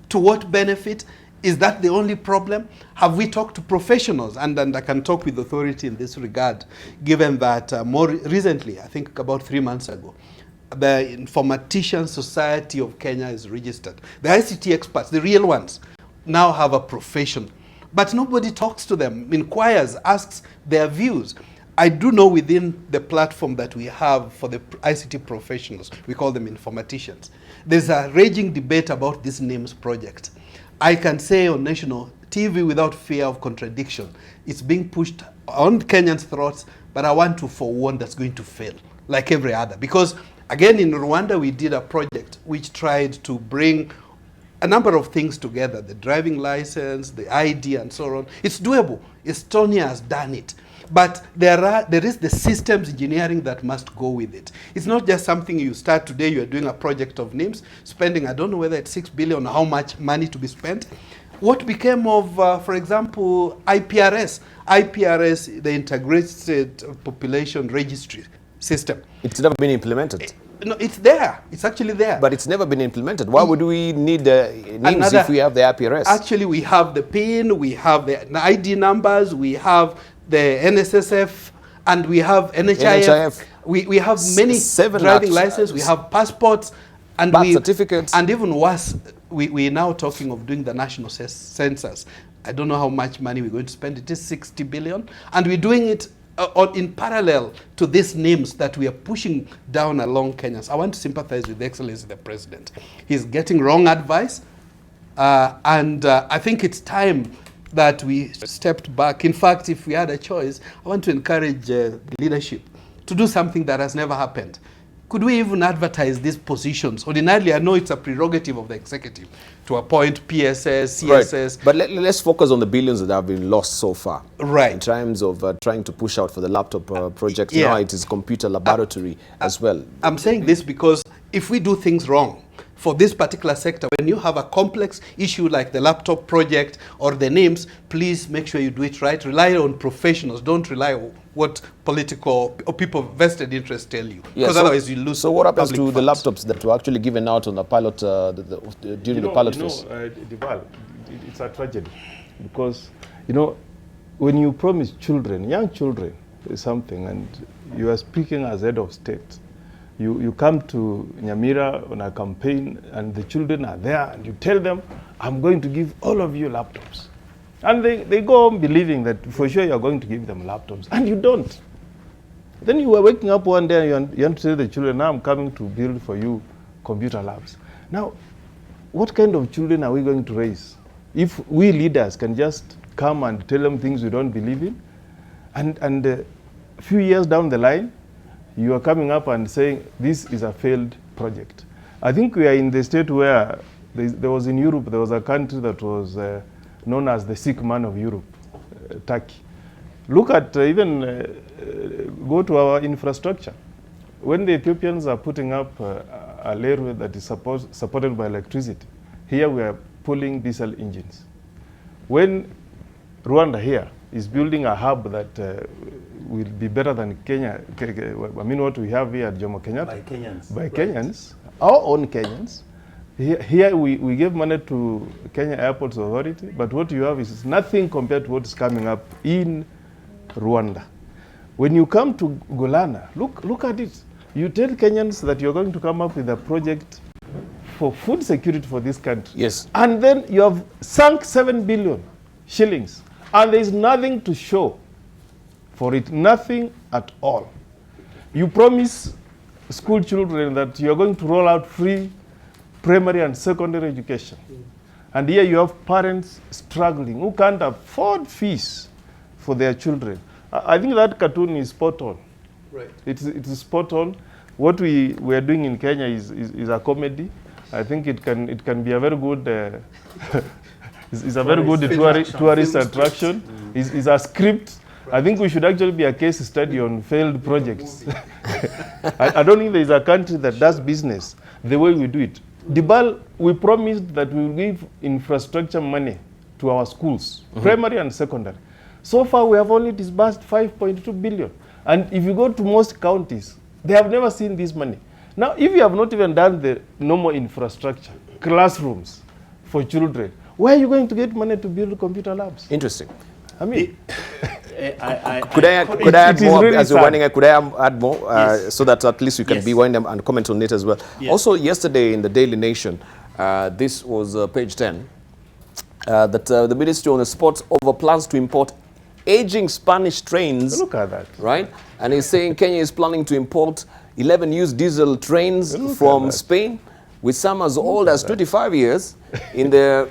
To what benefit? Is that the only problem? Have we talked to professionals? And I can talk with authority in this regard, given that more recently, I think about 3 months ago, the Informatician Society of Kenya is registered. The ICT experts, the real ones, now have a profession. But nobody talks to them, inquires, asks their views. I do know within the platform that we have for the ICT professionals, we call them informaticians, there's a raging debate about this NIMS project. I can say on national TV without fear of contradiction, it's being pushed on Kenyans' throats, but I want to forewarn that's going to fail, like every other. Because, again, in Rwanda, we did a project which tried to bring a number of things together, the driving license, the ID, and so on. It's doable. Estonia has done it. But there is the systems engineering that must go with it. It's not just something you start today, you're doing a project of NIMS, spending, I don't know whether it's 6 billion or how much money to be spent. What became of, for example, IPRS? IPRS, the Integrated Population Registry System. It's never been implemented. No, it's there. It's actually there. But it's never been implemented. Why would we need NIMS if we have the IPRS? Actually, we have the PIN, we have the ID numbers, we have the NSSF, and we have NHIF. We have many driving licenses, we have passports, and certificates. And even worse, we're now talking of doing the national census. I don't know how much money we're going to spend. It is 60 billion. And we're doing it in parallel to these names that we are pushing down along Kenyans. I want to sympathize with Excellency the President. He's getting wrong advice. And I think it's time that we stepped back. In fact, if we had a choice, I want to encourage leadership to do something that has never happened. Could we even advertise these positions? Ordinarily, I know it's a prerogative of the executive to appoint PSS, CSS. Right. But let's focus on the billions that have been lost so far. Right. In terms of trying to push out for the laptop project. Now it is computer laboratory as well. I'm saying this because if we do things wrong, for this particular sector, when you have a complex issue like the laptop project or the names, please make sure you do it right. Rely on professionals. Don't rely on what political or people vested interest tell you. Because otherwise you lose. So what happens to the laptops that were actually given out on the pilot during the pilot phase? Debarl, it's a tragedy because, when you promise children, young children, something, and you are speaking as head of state, you come to Nyamira on a campaign and the children are there and you tell them, I'm going to give all of you laptops. And they go home believing that for sure you're going to give them laptops, and you don't. Then you are waking up one day and you want to tell the children, now I'm coming to build for you computer labs. Now, what kind of children are we going to raise if we leaders can just come and tell them things we don't believe in? And a few years down the line, you are coming up and saying this is a failed project. I think we are in the state where there was in Europe, there was a country that was known as the sick man of Europe, Turkey. Look at go to our infrastructure. When the Ethiopians are putting up a railway that is supported by electricity, here we are pulling diesel engines. When Rwanda here is building a hub that will be better than Kenya. I mean, what we have here at Jomo Kenyatta. By Kenyans. By Kenyans, our own Kenyans. Here we gave money to Kenya Airports Authority, but what you have is nothing compared to what is coming up in Rwanda. When you come to Galana, look at it. You tell Kenyans that you're going to come up with a project for food security for this country. Yes. And then you have sunk 7 billion shillings. And there is nothing to show for it, nothing at all. You promise school children that you are going to roll out free primary and secondary education. And here you have parents struggling who can't afford fees for their children. I think that cartoon is spot on. Right. It is spot on. What we are doing in Kenya is a comedy. I think it can be a very good is a very good tourist attraction. Is a script. I think we should actually be a case study on failed projects. I don't think there is a country that does business the way we do it. Debarl, we promised that we will give infrastructure money to our schools, primary and secondary. So far, we have only disbursed 5.2 billion. And if you go to most counties, they have never seen this money. Now, if you have not even done the normal infrastructure, classrooms for children, where are you going to get money to build computer labs? Interesting. I mean, could I add more really as you're winding up? Could I add more Yes. so that at least you can be wind up and comment on it as well? Yes. Also, yesterday in the Daily Nation, this was page 10, that the ministry on the spot over plans to import aging Spanish trains. Look at that. Right? And he's saying Kenya is planning to import 11 used diesel trains from Spain, with some as old as 25 years, in the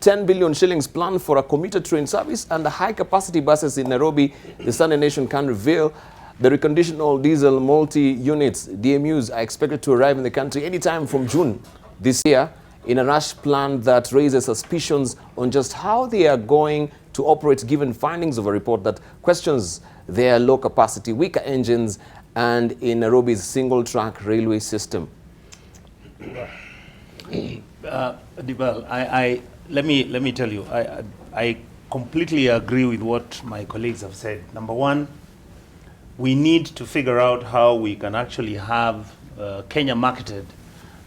10 billion shillings plan for a commuter train service and the high-capacity buses in Nairobi. The Sunday Nation can reveal the reconditioned diesel multi-units, DMUs, are expected to arrive in the country anytime from June this year in a rush plan that raises suspicions on just how they are going to operate, given findings of a report that questions their low capacity, weaker engines, and in Nairobi's single-track railway system. Debarl, let me tell you, I completely agree with what my colleagues have said. Number one, we need to figure out how we can actually have Kenya marketed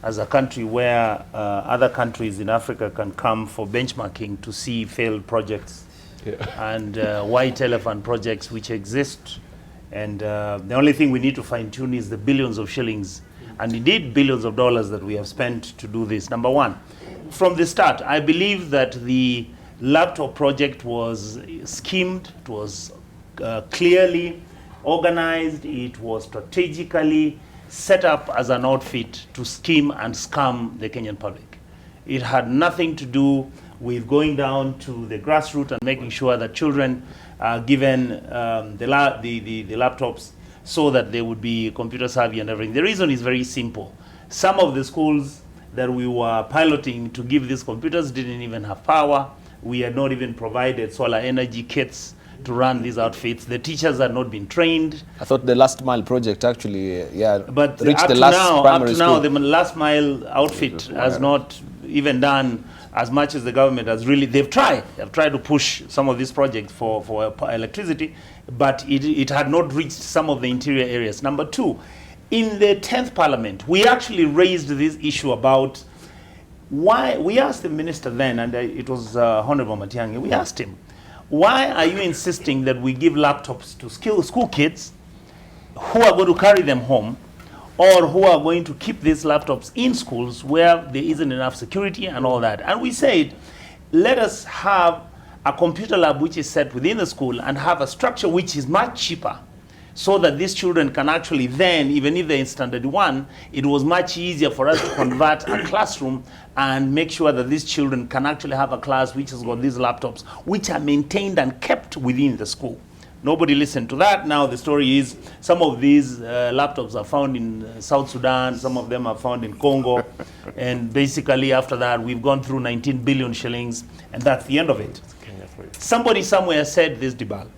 as a country where other countries in Africa can come for benchmarking to see failed projects and white elephant projects which exist. And the only thing we need to fine-tune is the billions of shillings and indeed billions of dollars that we have spent to do this. Number one, from the start, I believe that the laptop project was schemed, it was clearly organized, it was strategically set up as an outfit to scheme and scam the Kenyan public. It had nothing to do with going down to the grassroots and making sure that children are given the laptops so that they would be computer savvy and everything. The reason is very simple. Some of the schools that we were piloting to give these computers didn't even have power. We had not even provided solar energy kits to run these outfits. The teachers had not been trained. I thought the last mile project actually, but reached up the to last now, primary up to school. now, the last mile outfit has not even done as much as the government has really. They've tried to push some of these projects for electricity, but it had not reached some of the interior areas. Number two, in the 10th Parliament, we actually raised this issue about why. We asked the minister then, and it was Honorable Matiang'i, we asked him, why are you insisting that we give laptops to school kids who are going to carry them home, or who are going to keep these laptops in schools where there isn't enough security and all that? And we said, let us have a computer lab which is set within the school and have a structure which is much cheaper, so that these children can actually then, even if they're in standard 1, it was much easier for us to convert a classroom and make sure that these children can actually have a class which has got these laptops, which are maintained and kept within the school. Nobody listened to that. Now the story is some of these laptops are found in South Sudan, some of them are found in Congo, and basically after that we've gone through 19 billion shillings, and that's the end of it. Somebody somewhere said this, Debarl,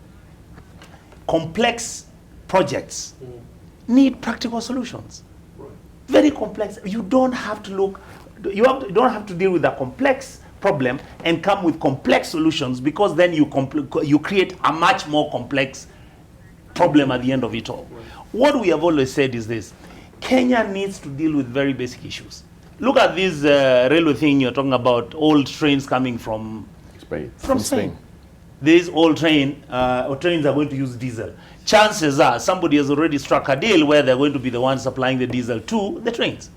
complex projects need practical solutions. Very complex. You don't have to look, you don't have to deal with a complex problem and come with complex solutions, because then you create a much more complex problem at the end of it all. What we have always said is this: Kenya needs to deal with very basic issues. Look at this railway thing you're talking about, old trains coming from Spain. From Spain. These old trains are going to use diesel. Chances are somebody has already struck a deal where they're going to be the ones supplying the diesel to the trains.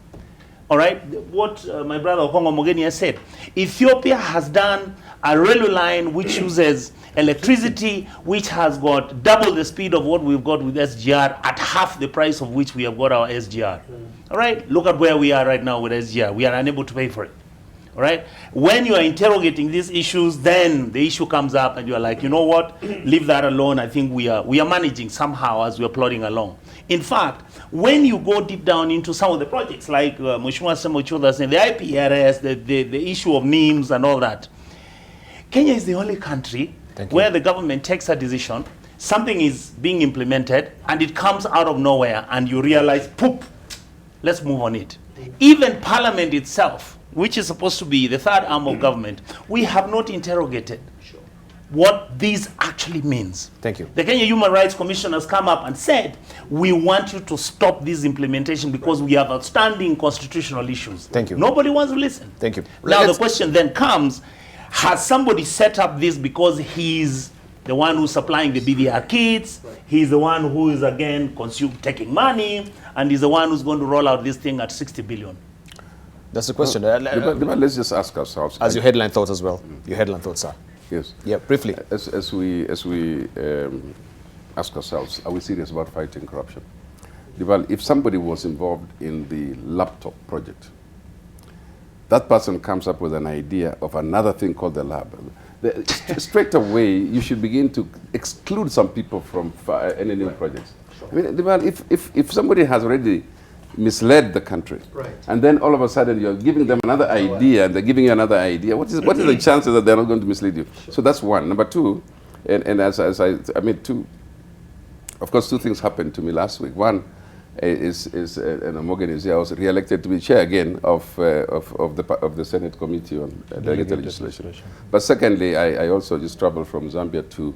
All right, what my brother Okongo Mogeni has said. Ethiopia has done a railway line which uses electricity, which has got double the speed of what we've got with SGR at half the price of which we have got our SGR. All right, look at where we are right now with SGR. We are unable to pay for it. All right, when you are interrogating these issues, then the issue comes up and you are like, you know what, leave that alone. I think we are managing somehow as we are plodding along. In fact, when you go deep down into some of the projects, like Mheshimiwa Semochuda saying, the IPRS, the issue of NIMS and all that, Kenya is the only country where the government takes a decision, something is being implemented, and it comes out of nowhere, and you realize, poop, let's move on it. Even Parliament itself, which is supposed to be the third arm of government, we have not interrogated what this actually means. Thank you. The Kenya Human Rights Commission has come up and said, we want you to stop this implementation because we have outstanding constitutional issues. Thank you. Nobody wants to listen. Thank you. Now the question then comes, has somebody set up this because he's the one who's supplying the BVR kits, he's the one who is again taking money, and he's the one who's going to roll out this thing at 60 billion? That's the question. Let's just ask ourselves. As your headline thoughts as well. Your headline thoughts, sir. Yes. Yeah, briefly. As we ask ourselves, are we serious about fighting corruption? Debarl, if somebody was involved in the laptop project, that person comes up with an idea of another thing called the lab. Straight away, you should begin to exclude some people from any new projects. I mean, Debarl, if somebody has already misled the country, and then all of a sudden you're giving them another idea, and they're giving you another idea, what is the chances that they're not going to mislead you? So that's one. Number two, and of course, two things happened to me last week. One is Morgan is here. I was re-elected to be chair again of the Senate Committee on Delegated Legislation. But secondly, I also just traveled from Zambia to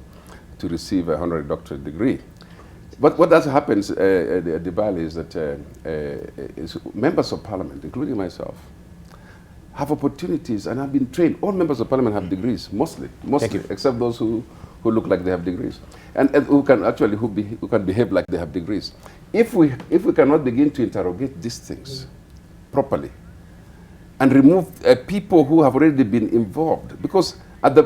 receive a honorary doctorate degree. But what does happen, Debarl, is that members of parliament, including myself, have opportunities and have been trained. All members of parliament have degrees, mostly, except those who look like they have degrees, and who can behave like they have degrees. If we cannot begin to interrogate these things properly and remove people who have already been involved, because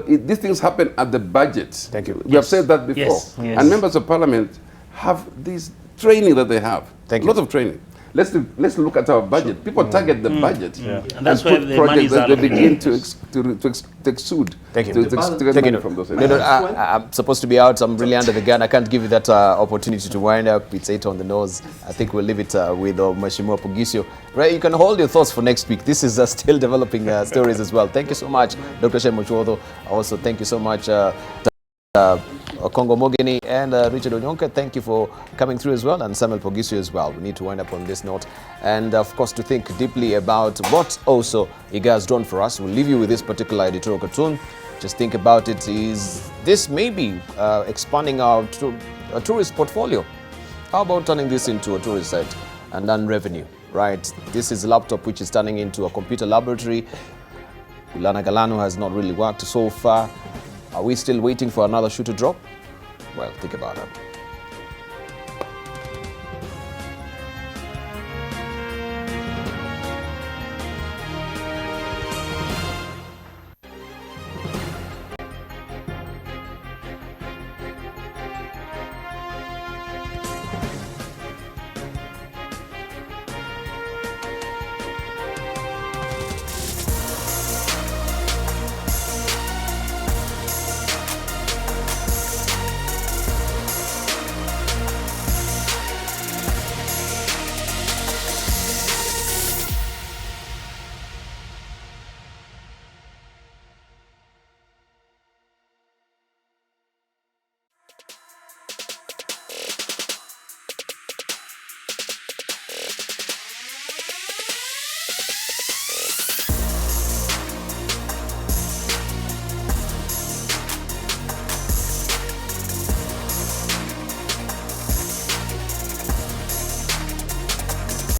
these things happen at the budget. Thank you. We have said that before. Yes. And members of parliament have this training that they have. A lot of training. Let's look at our budget. People target the budget. And that's where the money is they begin to exude. Thank you. To get money from those. I'm supposed to be out. I'm really under the gun. I can't give you that opportunity to wind up. It's 8 on the nose. I think we'll leave it with Mheshimiwa Pugisio. Right, you can hold your thoughts for next week. This is still developing stories as well. Thank you so much, Dr. Shemochuodo. Also, thank you so much, Okongo Mogeni and Richard Onyonka. Thank you for coming through as well, and Samuel Pogisio as well. We need to wind up on this note, and of course to think deeply about what also IGA has done for us. We'll leave you with this particular editorial cartoon. Just think about it. Is this maybe expanding our tourist portfolio? How about turning this into a tourist site and then revenue, right? This is a laptop which is turning into a computer laboratory. Galana Kulalu has not really worked so far. Are we still waiting for another shoe to drop? Well, think about it.